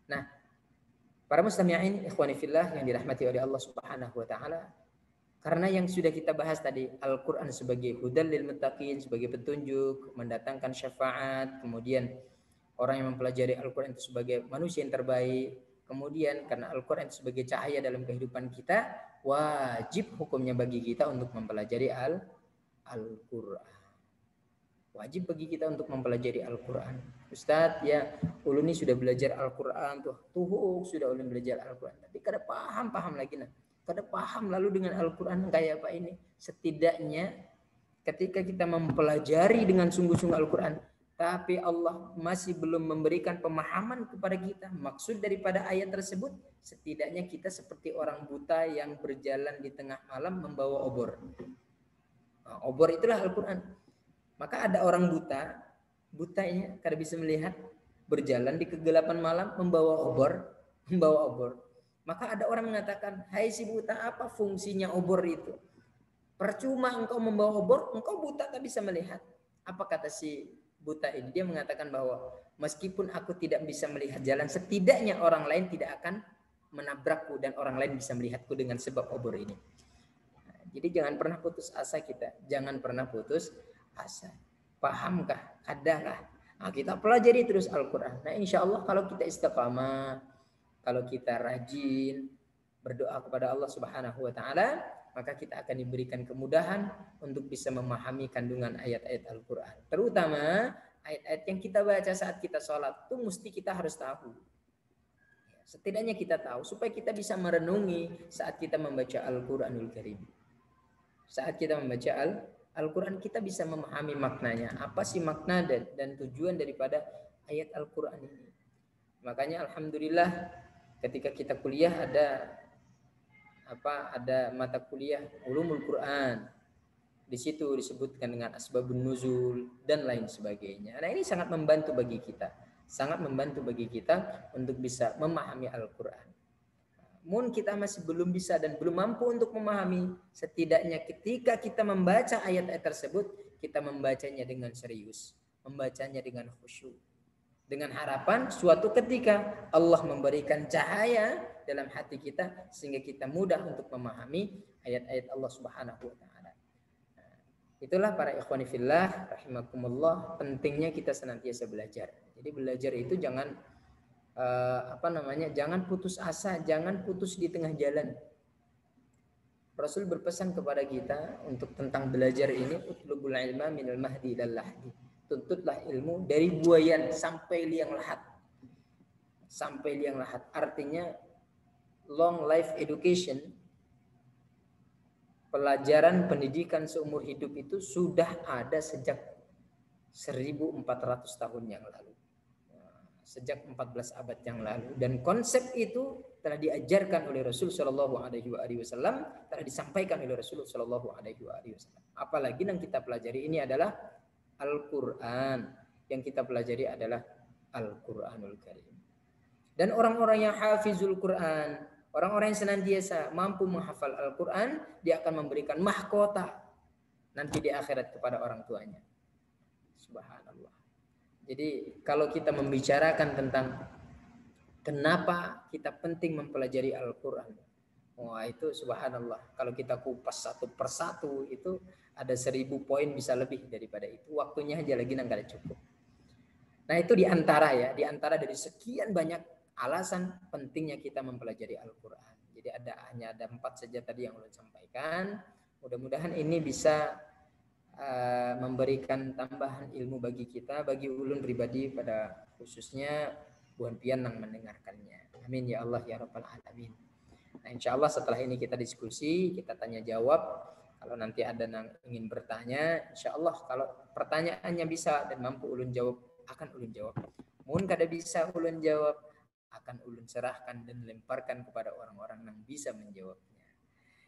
Nah, para mustami'in ikhwani fillah yang dirahmati oleh Allah Subhanahu wa Ta'ala, karena yang sudah kita bahas tadi, Al-Quran sebagai hudal lil muttaqin, sebagai petunjuk, mendatangkan syafaat, kemudian orang yang mempelajari Al-Quran itu sebagai manusia yang terbaik, kemudian karena Al-Quran itu sebagai cahaya dalam kehidupan kita, wajib hukumnya bagi kita untuk mempelajari Al-Quran. Wajib bagi kita untuk mempelajari Al-Quran. Ustadz, ya ulun ini sudah belajar Al-Quran tuh sudah ulun belajar Al-Quran, tapi kada paham lagi nah. Kada paham lalu dengan Al-Quran kayak apa ini. Setidaknya ketika kita mempelajari dengan sungguh-sungguh Al-Quran, tapi Allah masih belum memberikan pemahaman kepada kita maksud daripada ayat tersebut, setidaknya kita seperti orang buta yang berjalan di tengah malam membawa obor. Nah, obor itulah Al-Quran. Maka ada orang butanya kada bisa melihat, berjalan di kegelapan malam membawa obor. membawa obor. Maka ada orang mengatakan, hai si buta, apa fungsinya obor itu? Percuma engkau membawa obor, engkau buta tak bisa melihat. Apa kata si buta ini? Dia mengatakan bahwa meskipun aku tidak bisa melihat jalan, setidaknya orang lain tidak akan menabrakku dan orang lain bisa melihatku dengan sebab obor ini. Jadi jangan pernah putus asa kita. Jangan pernah putus asa. Pahamkah? Adakah? Nah, kita pelajari terus Al-Quran. Nah, insya Allah kalau kita istiqamah, kalau kita rajin berdoa kepada Allah Subhanahu wa taala, maka kita akan diberikan kemudahan untuk bisa memahami kandungan ayat-ayat Al-Qur'an. Terutama ayat-ayat yang kita baca saat kita sholat itu mesti kita harus tahu. Setidaknya kita tahu supaya kita bisa merenungi saat kita membaca Al-Qur'anul Karim. Saat kita membaca Al-Quran kita bisa memahami maknanya. Apa sih makna dan tujuan daripada ayat Al-Quran ini. Makanya alhamdulillah ketika kita kuliah ada mata kuliah Ulumul Quran. Di situ disebutkan dengan asbabun nuzul dan lain sebagainya. Nah, ini sangat membantu bagi kita. Sangat membantu bagi kita untuk bisa memahami Al-Quran. Mungkin kita masih belum bisa dan belum mampu untuk memahami, setidaknya ketika kita membaca ayat-ayat tersebut, kita membacanya dengan serius, membacanya dengan khusyuk, dengan harapan suatu ketika Allah memberikan cahaya dalam hati kita sehingga kita mudah untuk memahami ayat-ayat Allah Subhanahu wa taala. Itulah para ikhwani fillah rahimakumullah, pentingnya kita senantiasa belajar. Jadi belajar itu jangan jangan putus asa, jangan putus di tengah jalan. Rasul berpesan kepada kita untuk tentang belajar ini, utlubul ilma minal mahdi ilal lahdi. Tuntutlah ilmu dari buayan sampai liang lahat. Sampai liang lahat artinya long life education. Pelajaran pendidikan seumur hidup itu sudah ada sejak 1400 tahun yang lalu. Sejak 14 abad yang lalu, dan konsep itu telah diajarkan oleh Rasul Shallallahu Alaihi Wasallam, telah disampaikan oleh Rasul Shallallahu Alaihi Wasallam. Apalagi yang kita pelajari ini adalah Al-Quran, yang kita pelajari adalah Al-Quranul Karim. Dan orang-orang yang hafizul Quran, orang-orang yang senantiasa mampu menghafal Al-Quran, dia akan memberikan mahkota nanti di akhirat kepada orang tuanya. Subhanallah. Jadi kalau kita membicarakan tentang kenapa kita penting mempelajari Al-Quran, wah itu subhanallah. Kalau kita kupas satu persatu itu ada 1000 poin bisa lebih daripada itu. Waktunya aja lagi nggak ada cukup. Nah itu diantara dari sekian banyak alasan pentingnya kita mempelajari Al-Quran. Jadi hanya ada 4 saja tadi yang ulun sampaikan. Mudah-mudahan ini bisa memberikan tambahan ilmu bagi kita, bagi ulun pribadi pada khususnya buan pian yang mendengarkannya. Amin ya Allah ya Rabbal Alamin. Nah insya Allah setelah ini kita diskusi, kita tanya jawab. Kalau nanti ada yang ingin bertanya, insya Allah kalau pertanyaannya bisa dan mampu ulun jawab, akan ulun jawab. Mungkin kada bisa ulun jawab, akan ulun serahkan dan lemparkan kepada orang-orang yang bisa menjawabnya.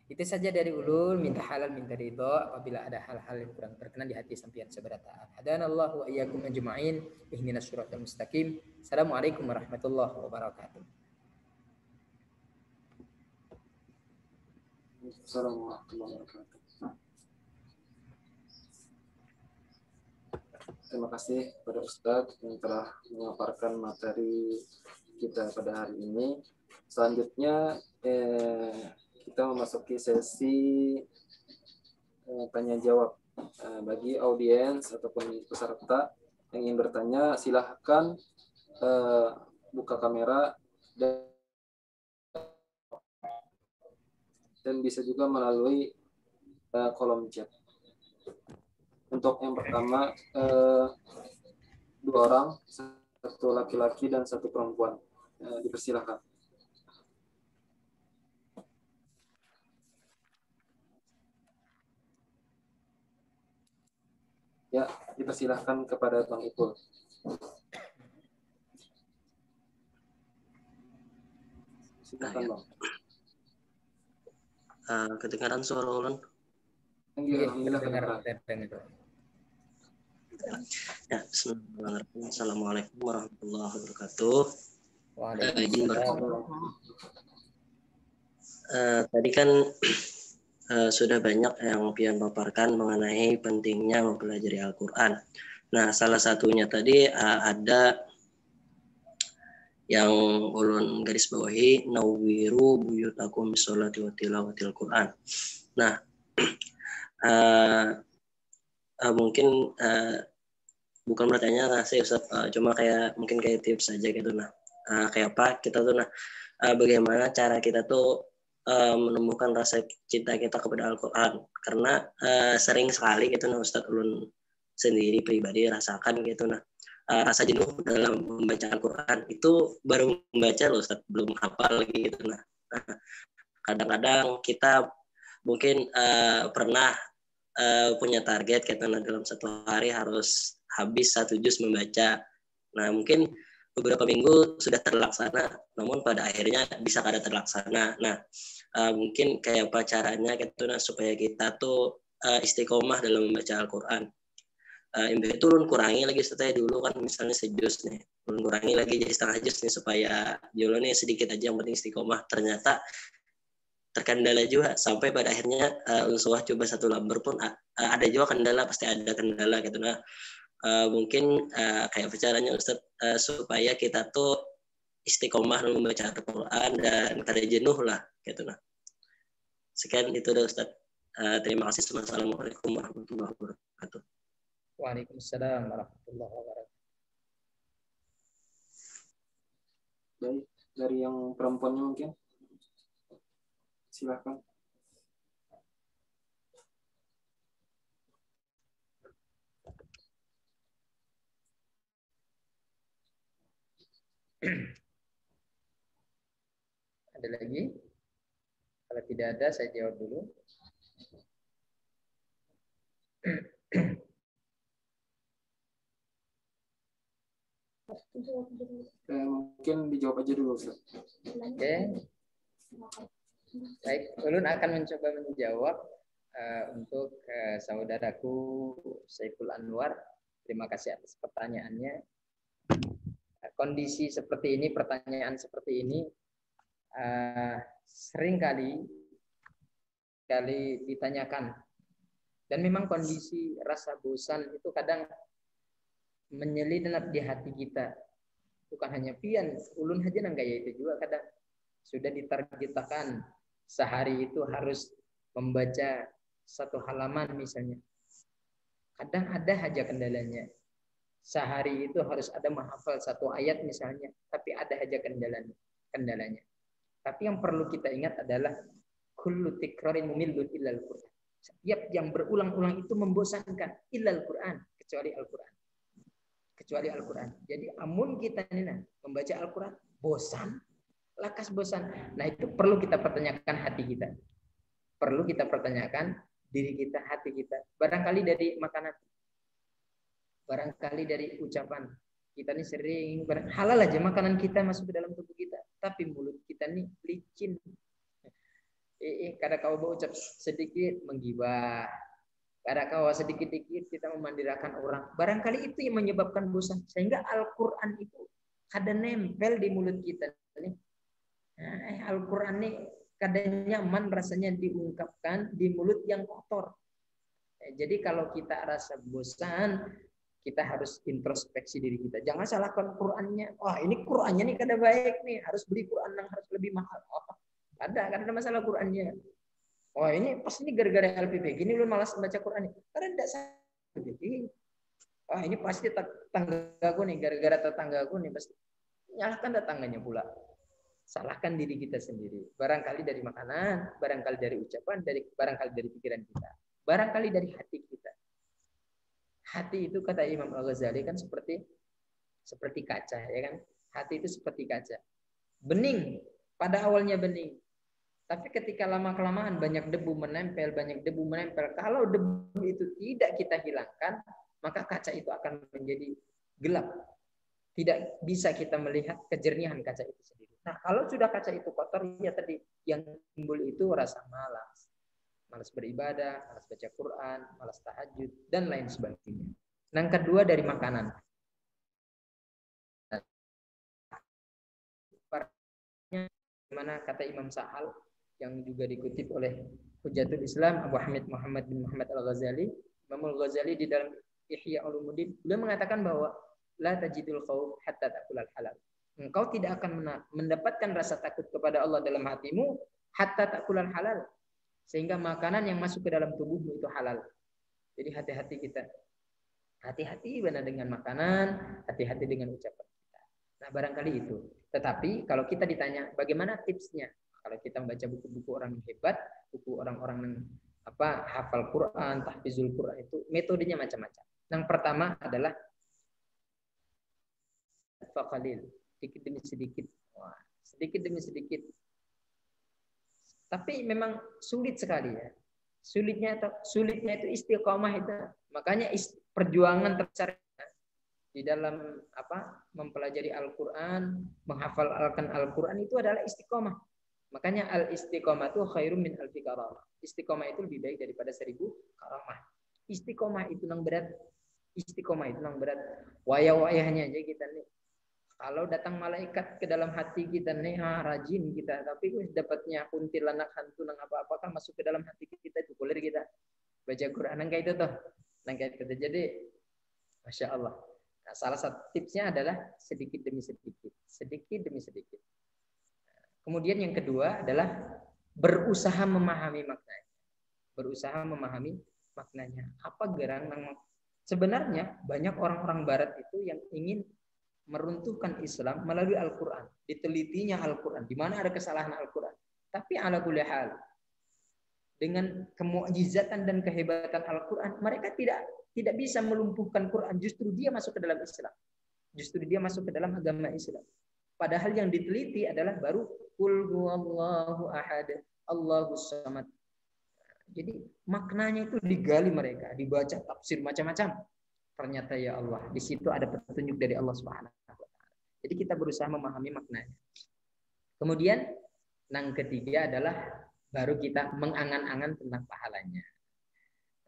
Itu saja dari ulun, minta halal minta ridho. Apabila ada hal-hal yang kurang berkenan di hati sampeyan seberata. Hadanallahu wa iyyakum ajma'in ihdinas siratal mustaqim. Assalamualaikum warahmatullahi wabarakatuh. Assalamualaikum warahmatullahi wabarakatuh. Terima kasih kepada Ustadz yang telah memaparkan materi kita pada hari ini. Selanjutnya kita memasuki sesi tanya jawab. Bagi audiens ataupun peserta yang ingin bertanya, silahkan buka kamera dan bisa juga melalui kolom chat. Untuk yang pertama 2 orang, 1 laki-laki dan 1 perempuan. Dipersilakan. Ya, dipersilahkan kepada Bang Ipul. Silakan, Bang. Kedengaran suara ulun? Alhamdulillah. Ya, bismillahirrahmanirrahim. Assalamualaikum warahmatullahi wabarakatuh. Izin Waalaikumsalam. Tadi kan sudah banyak yang Pian paparkan mengenai pentingnya mempelajari Al-Quran. Nah, salah satunya tadi ada yang ulun garis bawahi, nawwiru buyutakum bisolati wa tilawatil Quran. Nah, mungkin bukan pertanyaan sih Ustaz, cuma kayak mungkin kayak tips saja gitu. Nah, kayak apa kita tuh, bagaimana cara kita tuh menumbuhkan rasa cinta kita kepada Al-Quran, karena sering sekali gitu Ustaz ulun sendiri pribadi rasakan gitu rasa jenuh dalam membaca Al-Quran itu baru membaca loh Ustaz, belum hafal gitu. Nah, kadang-kadang kita mungkin pernah punya target gitu dalam satu hari harus habis 1 juz membaca. Nah, mungkin beberapa minggu sudah terlaksana, namun pada akhirnya bisa kada terlaksana. Nah, mungkin kayak apa caranya gitu supaya kita tuh istiqomah dalam membaca Al-Quran. Itu ulun kurangi lagi setelah dulu kan misalnya sejus nih, ulun kurangi lagi jadi setengah juz nih supaya dulu nih sedikit aja yang penting istiqomah. Ternyata terkendala juga sampai pada akhirnya ulun coba 1 lembar pun ada juga kendala, pasti ada kendala gitu. Nah, mungkin kayak caranya Ustaz supaya kita tuh istiqomah dalam membaca Al-Quran dan kada jenuh lah gitu. Nah, sekian itu dah Ustaz. Terima kasih. Assalamualaikum warahmatullahi wabarakatuh. Waalaikumsalam warahmatullahi wabarakatuh. Baik, dari yang perempuannya mungkin. Silakan. Ada lagi? Kalau tidak ada, saya jawab dulu. Mungkin dijawab aja dulu, Ustaz. Oke. Baik, ulun akan mencoba menjawab untuk saudaraku Saiful Anwar. Terima kasih atas pertanyaannya. Kondisi seperti ini, pertanyaan seperti ini sering kali ditanyakan. Dan memang kondisi rasa bosan itu kadang menyelinap di hati kita. Bukan hanya pian, ulun aja nang gaya itu juga kadang sudah ditargetkan sehari itu harus membaca 1 halaman misalnya. Kadang ada aja kendalanya. Sehari itu harus ada menghafal 1 ayat misalnya, tapi ada aja kendalanya. Tapi yang perlu kita ingat adalah kullu tikrarin mumillun illal Qur'an. Setiap yang berulang-ulang itu membosankan illal Qur'an, kecuali Al-Qur'an. Kecuali Al-Quran. Jadi amun kita ini membaca Al-Quran bosan, lakas bosan. Nah, itu perlu kita pertanyakan hati kita. Perlu kita pertanyakan diri kita, hati kita. Barangkali dari makanan, barangkali dari ucapan. Kita ini sering halal aja makanan kita masuk ke dalam tubuh kita, tapi mulut kita nih licin. Kadang kau berucap sedikit menggibah, kadang kau sedikit-dikit kita memandirakan orang. Barangkali itu yang menyebabkan bosan. Sehingga Al-Quran itu kadang nempel di mulut kita. Al-Quran ini kadang nyaman rasanya diungkapkan di mulut yang kotor. Jadi kalau kita rasa bosan, kita harus introspeksi diri kita. Jangan salahkan Qurannya. Wah, ini Qurannya nih kada baik nih. Harus beli Quran yang harus lebih mahal. Ada masalah Qurannya. Oh, ini pas ini gara-gara LPP gini lu malas baca Quran. Karena tidak jadi. Oh, ini pasti tetanggaku nih, gara-gara tetanggaku nih pasti. Nyalahkan tetangganya pula. Salahkan diri kita sendiri. Barangkali dari makanan, barangkali dari ucapan, barangkali dari pikiran kita. Barangkali dari hati kita. Hati itu kata Imam Al-Ghazali kan seperti kaca, ya kan? Hati itu seperti kaca. Bening, pada awalnya bening. Tapi ketika lama-kelamaan banyak debu menempel. Kalau debu itu tidak kita hilangkan, maka kaca itu akan menjadi gelap. Tidak bisa kita melihat kejernihan kaca itu sendiri. Nah, kalau sudah kaca itu kotor, ya tadi yang timbul itu rasa malas. Malas beribadah, malas baca Quran, malas tahajud, dan lain sebagainya. Yang kedua dari makanan. sebagaimana kata Imam Sa'al yang juga dikutip oleh Hujjatul Islam Abu Hamid Muhammad bin Muhammad Al-Ghazali. Imam Al-Ghazali di dalam Ihya Ulumuddin beliau mengatakan bahwa la tajidul khauf hatta ta'kulal halal. Engkau tidak akan mendapatkan rasa takut kepada Allah dalam hatimu hatta ta'kulal halal, sehingga makanan yang masuk ke dalam tubuhmu itu halal. Jadi hati-hati kita. Hati-hati benar dengan makanan, hati-hati dengan ucapan kita. Nah, barangkali itu. Tetapi kalau kita ditanya bagaimana tipsnya? Kalau kita membaca buku-buku orang hebat, buku orang-orang yang hafal Quran, tahfizul Quran, itu metodenya macam-macam. Yang pertama adalah faqalil, sedikit demi sedikit. Sedikit demi sedikit. Tapi memang sulit sekali ya. Sulitnya itu istiqomah itu. Makanya perjuangan terbesar di dalam mempelajari Al-Qur'an, menghafalkan Al-Qur'an itu adalah istiqomah. Makanya al-istiqomah itu khairum min alfi karamah. Istiqomah itu lebih baik daripada 1000 karamah. Istiqomah itu nang berat. Istiqomah itu nang berat. Wayah-wayahnya aja kita nih. Kalau datang malaikat ke dalam hati kita nih, rajin kita. Tapi dapatnya kuntilanak hantu nang apa-apa kan masuk ke dalam hati kita, itu boleh kita baca Quran nang kayak itu toh. Nang kayak itu. Jadi Masya Allah. Nah, salah satu tipsnya adalah sedikit demi sedikit. Sedikit demi sedikit. Kemudian yang kedua adalah berusaha memahami maknanya. Berusaha memahami maknanya. Apa gerang? Sebenarnya banyak orang-orang barat itu yang ingin meruntuhkan Islam melalui Al-Quran. Ditelitinya Al-Quran. Di mana ada kesalahan Al-Quran. Tapi ala kulli hal, dengan kemukjizatan dan kehebatan Al-Quran, mereka tidak bisa melumpuhkan Quran. Justru dia masuk ke dalam Islam. Justru dia masuk ke dalam agama Islam. Padahal yang diteliti adalah baru Qul huwallahu ahad, Allahus samad. Jadi maknanya itu digali mereka, dibaca tafsir macam-macam. Ternyata ya Allah, di situ ada petunjuk dari Allah Subhanahu wa taala. Jadi kita berusaha memahami maknanya. Kemudian yang ketiga adalah baru kita mengangan-angan tentang pahalanya.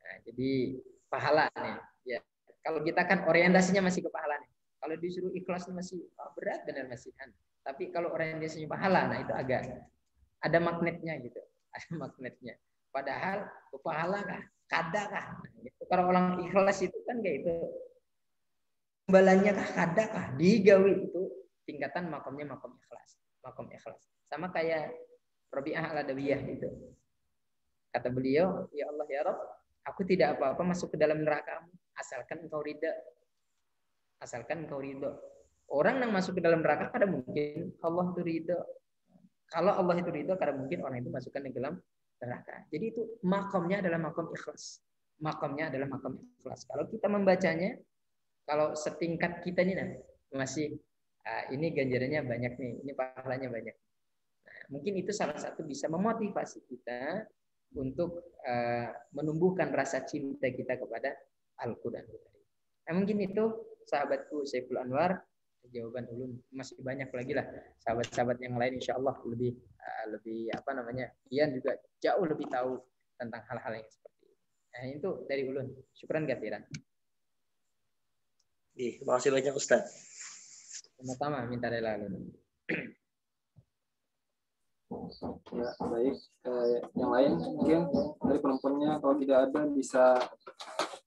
Nah, jadi pahala nih, ya. Kalau kita kan orientasinya masih ke pahala nih. Kalau disuruh ikhlas masih berat benar masihan. Tapi kalau orientasinya pahala, nah itu agak ada magnetnya gitu. Ada magnetnya. Padahal pahala kah? Kada kah? Gitu. Kalau orang ikhlas itu kan kayak itu. Imbalannya kah? Kada kah? Digawi itu tingkatan makomnya makom ikhlas. Makom ikhlas. Sama kayak Rabi'ah al-Adawiyah itu. Kata beliau, ya Allah ya Rabb, aku tidak apa-apa masuk ke dalam neraka-Mu asalkan Engkau ridha. Asalkan Engkau ridha. Orang yang masuk ke dalam neraka kada mungkin Allah itu ridha. Kalau Allah itu ridha, kada mungkin orang itu masukkan ke dalam neraka. Jadi itu makomnya adalah makom ikhlas. Makomnya adalah makom ikhlas. Kalau kita membacanya, kalau setingkat kita ini masih ini ganjarannya banyak nih, ini pahalanya banyak. Nah, mungkin itu salah satu bisa memotivasi kita untuk menumbuhkan rasa cinta kita kepada Al-Quran. Nah, mungkin itu sahabatku Saiful Anwar, jawaban ulun. Masih banyak lagi lah sahabat-sahabat yang lain, insya Allah lebih Ian juga jauh lebih tahu tentang hal-hal yang seperti ini. Nah, itu dari ulun. Syukran katiran. Terima kasih banyak Ustaz. Sama-sama, minta rela ulun. Ya, baik. Yang lain mungkin dari penontonnya, kalau tidak ada bisa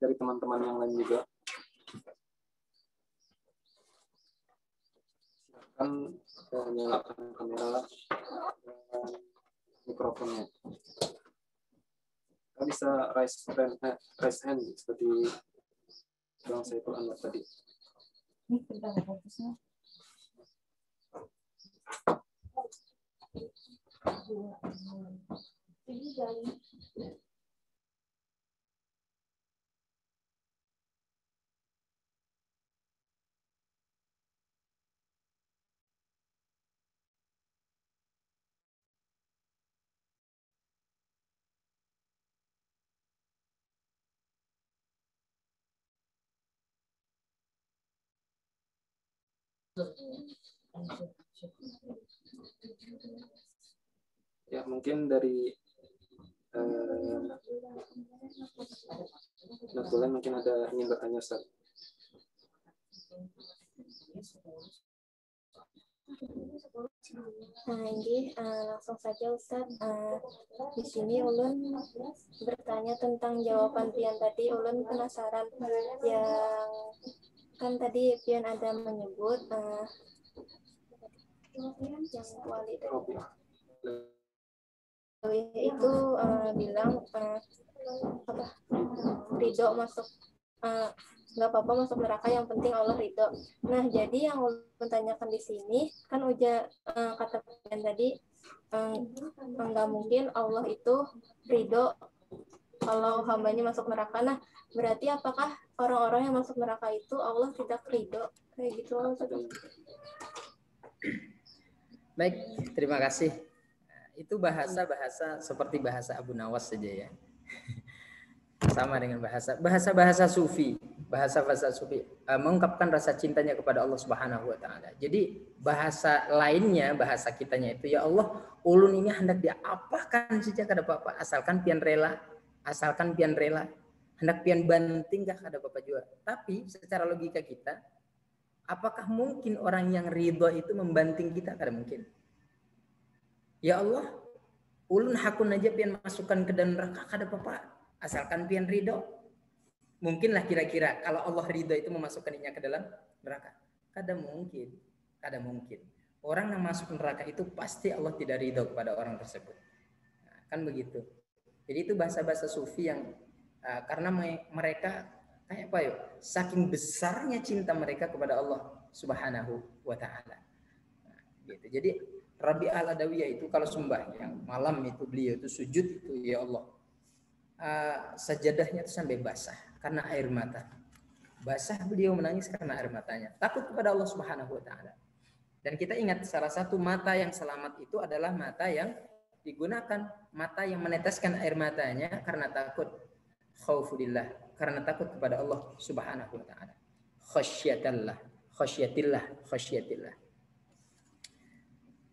dari teman-teman yang lain juga. Silakan nyalakan kamera dan mikrofonnya. Kita bisa raise hand seperti Bang Saiful Anwar tadi. Ini kita fokusnya. Ya, mungkin dari Nabulan mungkin ada ingin bertanya, Ustaz. Nah, ini langsung saja Ustadz. Di sini Ulun bertanya tentang jawaban Pian tadi. Ulun penasaran yang kan tadi Pian ada menyebut yang wali itu bilang apa ridho masuk nggak apa-apa masuk neraka, yang penting Allah ridho. Nah, jadi yang ulun tanyakan di sini kan udah kata Pian tadi nggak mungkin Allah itu ridho kalau hambanya masuk neraka. Nah, berarti apakah orang-orang yang masuk neraka itu Allah tidak ridho kayak gitu? Baik, terima kasih. Itu bahasa-bahasa seperti bahasa Abu Nawas saja ya. Sama dengan bahasa sufi, bahasa sufi mengungkapkan rasa cintanya kepada Allah Subhanahu wa taala. Jadi bahasa lainnya, bahasa kitanya itu, ya Allah, ulun ini hendak diapakan saja kada apa-apa, asalkan pian rela, hendak pian banting kah kada apa-apa juga. Tapi secara logika kita, apakah mungkin orang yang ridho itu membanting kita? Kada mungkin. Ya Allah, ulun hakun aja pian masukkan ke dalam neraka kada apa-apa, asalkan pian ridho. Mungkinlah kira-kira kalau Allah ridho itu memasukkannya ke dalam neraka? Kada mungkin. Orang yang masuk neraka itu pasti Allah tidak ridho kepada orang tersebut. Nah, kan begitu. Jadi itu bahasa-bahasa sufi yang karena mereka kayak apa ya? Saking besarnya cinta mereka kepada Allah Subhanahu wa taala. Nah, gitu. Jadi Rabi al-Adawiyah itu kalau sembahyang malam itu beliau itu sujud itu, ya Allah, sajadahnya itu sampai basah karena air mata. Basah, beliau menangis karena air matanya, takut kepada Allah Subhanahu wa taala. Dan kita ingat salah satu mata yang selamat itu adalah mata yang digunakan, mata yang meneteskan air matanya karena takut, khaufulillah, karena takut kepada Allah Subhanahu wa taala. Khasyatillah.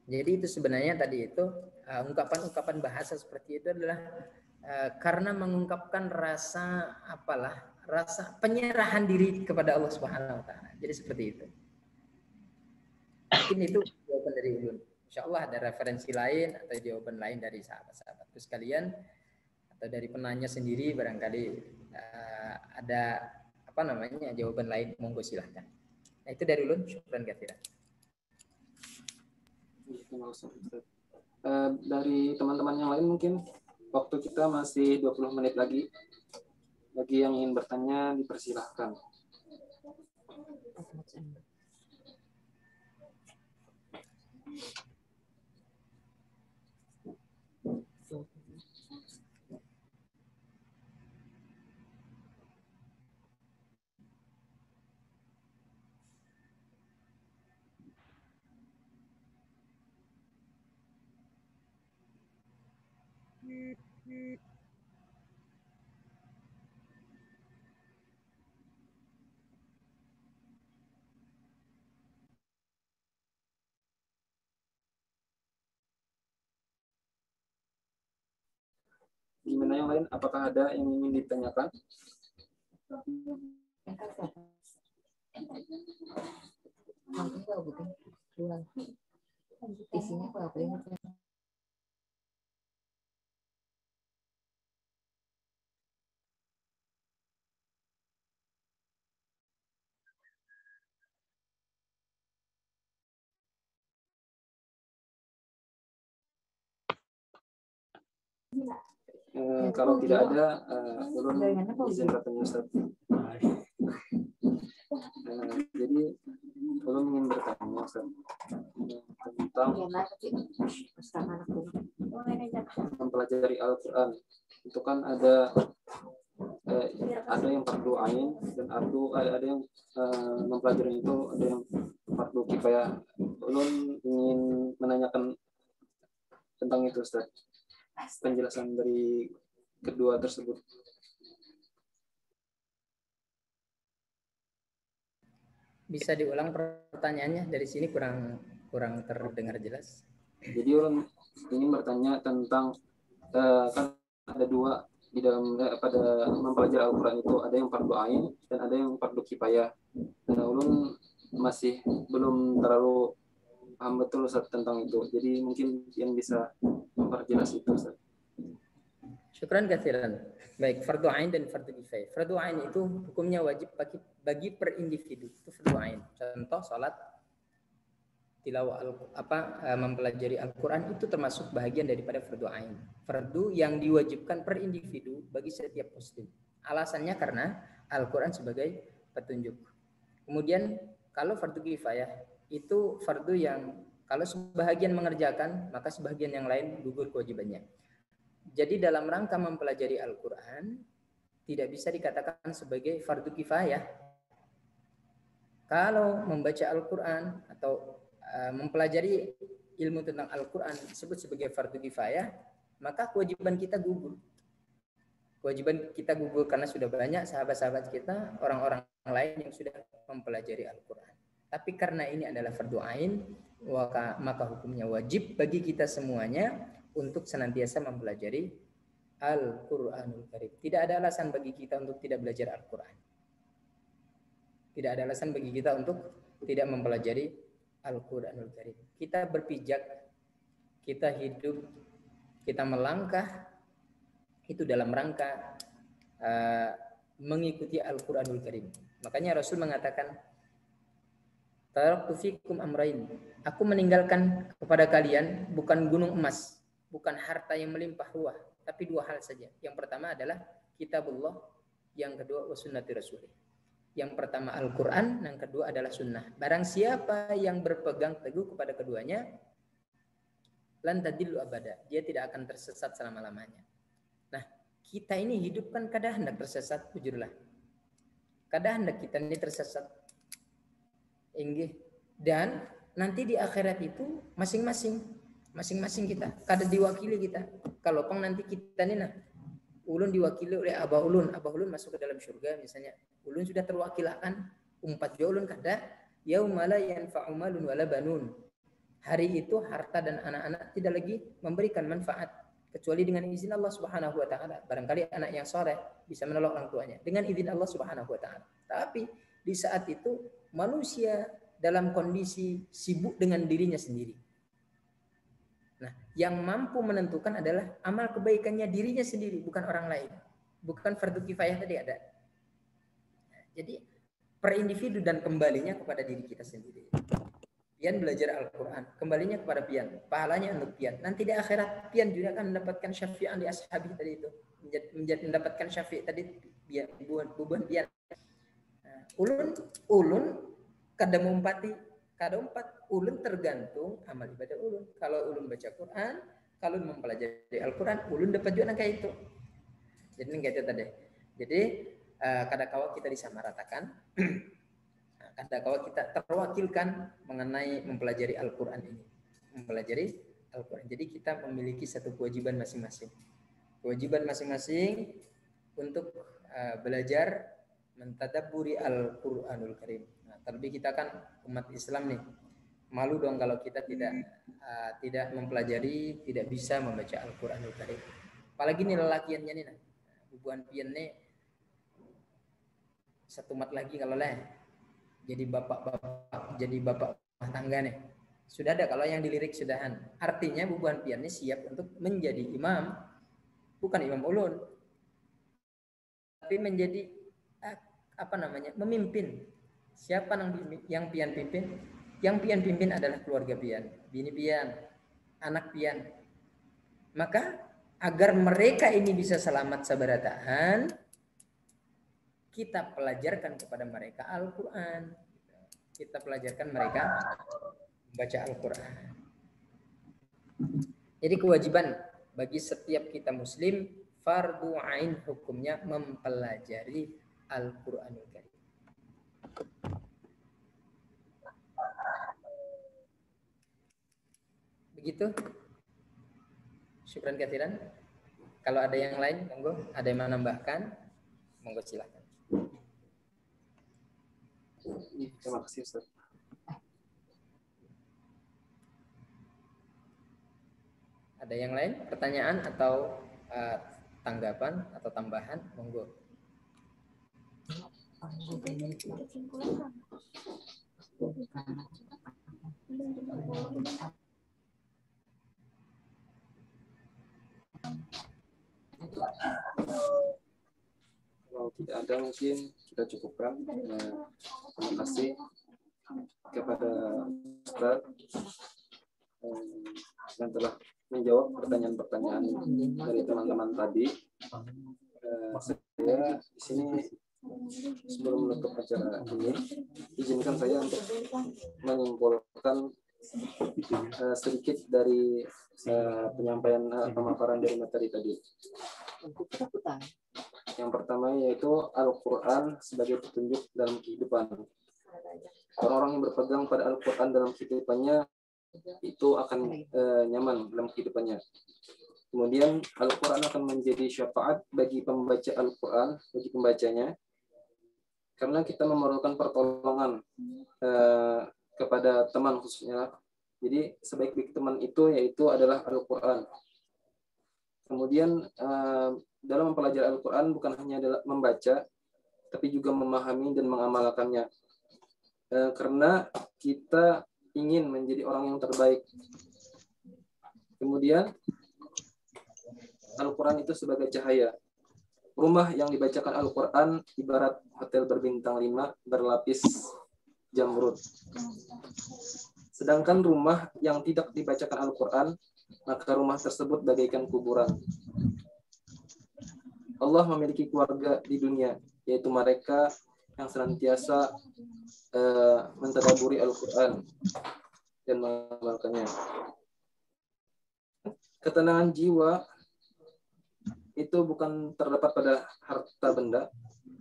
Jadi itu sebenarnya tadi itu ungkapan-ungkapan bahasa seperti itu adalah karena mengungkapkan rasa penyerahan diri kepada Allah Subhanahu wa taala. Jadi seperti itu. Mungkin itu jawaban dari ulun. Insyaallah ada referensi lain atau jawaban lain dari sahabat-sahabatku sekalian atau dari penanya sendiri barangkali ada jawaban lain, monggo silahkan. Nah, itu dari ulun, syukran katsiran. Dari teman-teman yang lain mungkin waktu kita masih 20 menit lagi. Bagi yang ingin bertanya dipersilahkan. Gimana yang lain? Apakah ada yang ingin ditanyakan? Isinya apa ya? Kalau tidak ada, ulun izin bertanya Ustaz. Jadi ulun ingin bertanya Ustaz tentang mempelajari Al-Quran. Itu kan ada yang fardu ain dan ada yang mempelajari itu ada yang fardu kifayah. Ulun ingin menanyakan tentang itu Ustaz. Penjelasan dari kedua tersebut. Bisa diulang pertanyaannya, dari sini kurang terdengar jelas. Jadi orang ingin bertanya tentang kan ada dua di dalam pada mempelajari Al-Quran itu, ada yang fardu ain dan ada yang fardu kifayah. Dan ulun masih belum terlalu paham betul Ustaz tentang itu. Jadi mungkin yang bisa memperjelas itu Ustaz. Syukran katsiran. Baik, fardu ain dan fardu kifayah. Fardu ain itu hukumnya wajib bagi per individu. Itu fardu ain. Contoh salat, tilawah mempelajari Al-Qur'an itu termasuk bahagian daripada fardu ain. Fardu yang diwajibkan per individu bagi setiap muslim. Alasannya karena Al-Qur'an sebagai petunjuk. Kemudian kalau fardu kifayah itu fardu yang kalau sebahagian mengerjakan, maka sebahagian yang lain gugur kewajibannya. Jadi dalam rangka mempelajari Al-Quran tidak bisa dikatakan sebagai fardu kifayah. Kalau membaca Al-Quran atau mempelajari ilmu tentang Al-Quran disebut sebagai fardu kifayah, maka kewajiban kita gugur. Kewajiban kita gugur karena sudah banyak sahabat-sahabat kita, orang-orang lain yang sudah mempelajari Al-Quran. Tapi karena ini adalah fardu ain, maka hukumnya wajib bagi kita semuanya untuk senantiasa mempelajari Al-Quranul Karim. Tidak ada alasan bagi kita untuk tidak belajar Al-Quran. Tidak ada alasan bagi kita untuk tidak mempelajari Al-Quranul Karim. Kita berpijak, kita hidup, kita melangkah itu dalam rangka mengikuti Al-Quranul Karim. Makanya Rasul mengatakan, taraktu fikum amrain. Aku meninggalkan kepada kalian bukan gunung emas, bukan harta yang melimpah ruah, tapi dua hal saja. Yang pertama adalah kitabullah, yang kedua wasunnati rasulih. Yang pertama Al-Quran, yang kedua adalah sunnah. Barang siapa yang berpegang teguh kepada keduanya, lan tadillu abada, dia tidak akan tersesat selama-lamanya. Nah, kita ini hidup kan kadang hendak tersesat, jujurlah. Kadang hendak kita ini tersesat. Inggih. Dan nanti di akhirat itu masing-masing kita, kadang diwakili kita. Kalau pang nanti kita ini ulun diwakili oleh Abah Ulun masuk ke dalam surga misalnya. Ulun sudah terwakilakan umpat jo ulun kada yaumala yanfa'u malun wala banun. Hari itu harta dan anak-anak tidak lagi memberikan manfaat kecuali dengan izin Allah Subhanahu wa taala. Barangkali anak yang soleh bisa menolong orang tuanya dengan izin Allah Subhanahu wa taala. Tapi di saat itu manusia dalam kondisi sibuk dengan dirinya sendiri. Nah, yang mampu menentukan adalah amal kebaikannya dirinya sendiri, bukan orang lain. Bukan fardu kifayah tadi ada. Jadi per individu dan kembalinya kepada diri kita sendiri. Pian belajar Al-Quran, kembalinya kepada pian, pahalanya untuk pian. Nanti di akhirat pian juga akan mendapatkan syafi'an di ashabi tadi itu, mendapatkan syafi' tadi bubuhan pian. Ulun kada umpat ulun tergantung amal ibadah ulun. Kalau ulun baca Quran, kalau mempelajari Al-Quran, ulun dapat juga kayak itu. Jadi kayak itu tadi. Jadi kadang-kala kita disamaratakan, kadang-kala kita terwakilkan mengenai mempelajari Al-Quran ini. Mempelajari Al-Quran. Jadi kita memiliki satu kewajiban masing-masing. Kewajiban masing-masing untuk belajar mentadabburi Al-Quranul Karim. Nah, terlebih kita kan umat Islam nih. Malu dong kalau kita tidak mempelajari, tidak bisa membaca Al-Quranul Karim. Apalagi nih lelakiannya nih, bubuhan pian nih satu mat lagi kalau lah jadi bapak rumah tangga nih. Sudah ada kalau yang dilirik sudahan. Artinya bubuhan pian nih siap untuk menjadi imam, bukan imam ulun, tapi menjadi memimpin. Siapa yang pian pimpin? Yang pian pimpin adalah keluarga pian, bini pian, anak pian. Maka agar mereka ini bisa selamat sabarataan, kita pelajarkan kepada mereka Al-Quran. Kita pelajarkan mereka membaca Al-Quran. Jadi kewajiban bagi setiap kita muslim, fardu ain hukumnya mempelajari Al-Quranul Karim. Begitu. Syukran katsiran. Kalau ada yang lain, monggo. Ada yang menambahkan, monggo silakan. Terima kasih Ustaz. Ada yang lain? Pertanyaan atau tanggapan atau tambahan? Monggo. Kalau tidak ada mungkin kita cukupkan. Terima kasih kepada Ustaz yang telah menjawab pertanyaan-pertanyaan dari teman-teman tadi. Saya di sini sebelum menutup acara ini, izinkan saya untuk menyimpulkan sedikit dari penyampaian pemaparan dari materi tadi. Yang pertama yaitu Al-Quran sebagai petunjuk dalam kehidupan. Orang-orang yang berpegang pada Al-Quran dalam kehidupannya itu akan nyaman dalam kehidupannya. Kemudian Al-Quran akan menjadi syafaat bagi pembaca Al-Quran, bagi pembacanya, karena kita memerlukan pertolongan kepada teman khususnya. Jadi sebaik-baik teman itu yaitu adalah Al-Quran. Kemudian dalam mempelajari Al-Quran bukan hanya adalah membaca, tapi juga memahami dan mengamalkannya. Karena kita ingin menjadi orang yang terbaik. Kemudian Al-Quran itu sebagai cahaya. Rumah yang dibacakan Al-Quran ibarat hotel berbintang 5 berlapis jamrud. Sedangkan rumah yang tidak dibacakan Al-Quran, maka rumah tersebut bagaikan kuburan. Allah memiliki keluarga di dunia, yaitu mereka yang senantiasa mentadaburi Al-Quran dan mengamalkannya. Ketenangan jiwa itu bukan terdapat pada harta benda,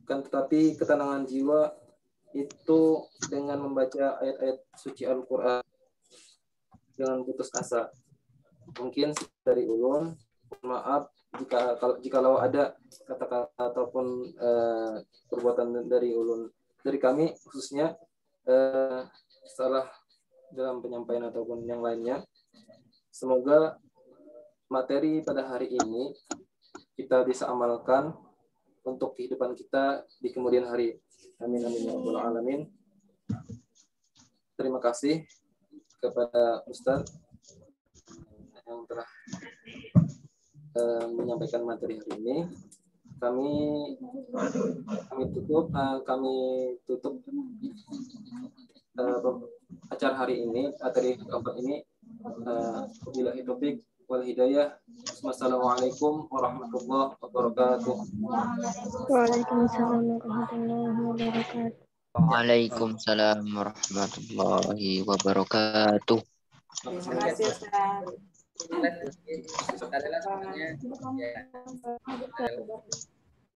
tetapi ketenangan jiwa itu dengan membaca ayat-ayat suci Al-Quran dengan putus asa. Mungkin dari ulun, maaf jikalau ada kata-kata ataupun perbuatan dari ulun, dari kami khususnya salah dalam penyampaian ataupun yang lainnya. Semoga materi pada hari ini kita bisa amalkan untuk kehidupan kita di kemudian hari. Amin amin ya rabbal alamin. Terima kasih kepada Ustaz yang telah menyampaikan materi hari ini. Kami tutup acara hari ini, materi keempat ini. Wabillahi taufik wal hidayah. Wassalamualaikum warahmatullahi wabarakatuh. Waalaikumsalam warahmatullahi wabarakatuh. Waalaikumsalam warahmatullahi wabarakatuh. Terima kasih Ustaz. Sekali lagi semuanya. Ya.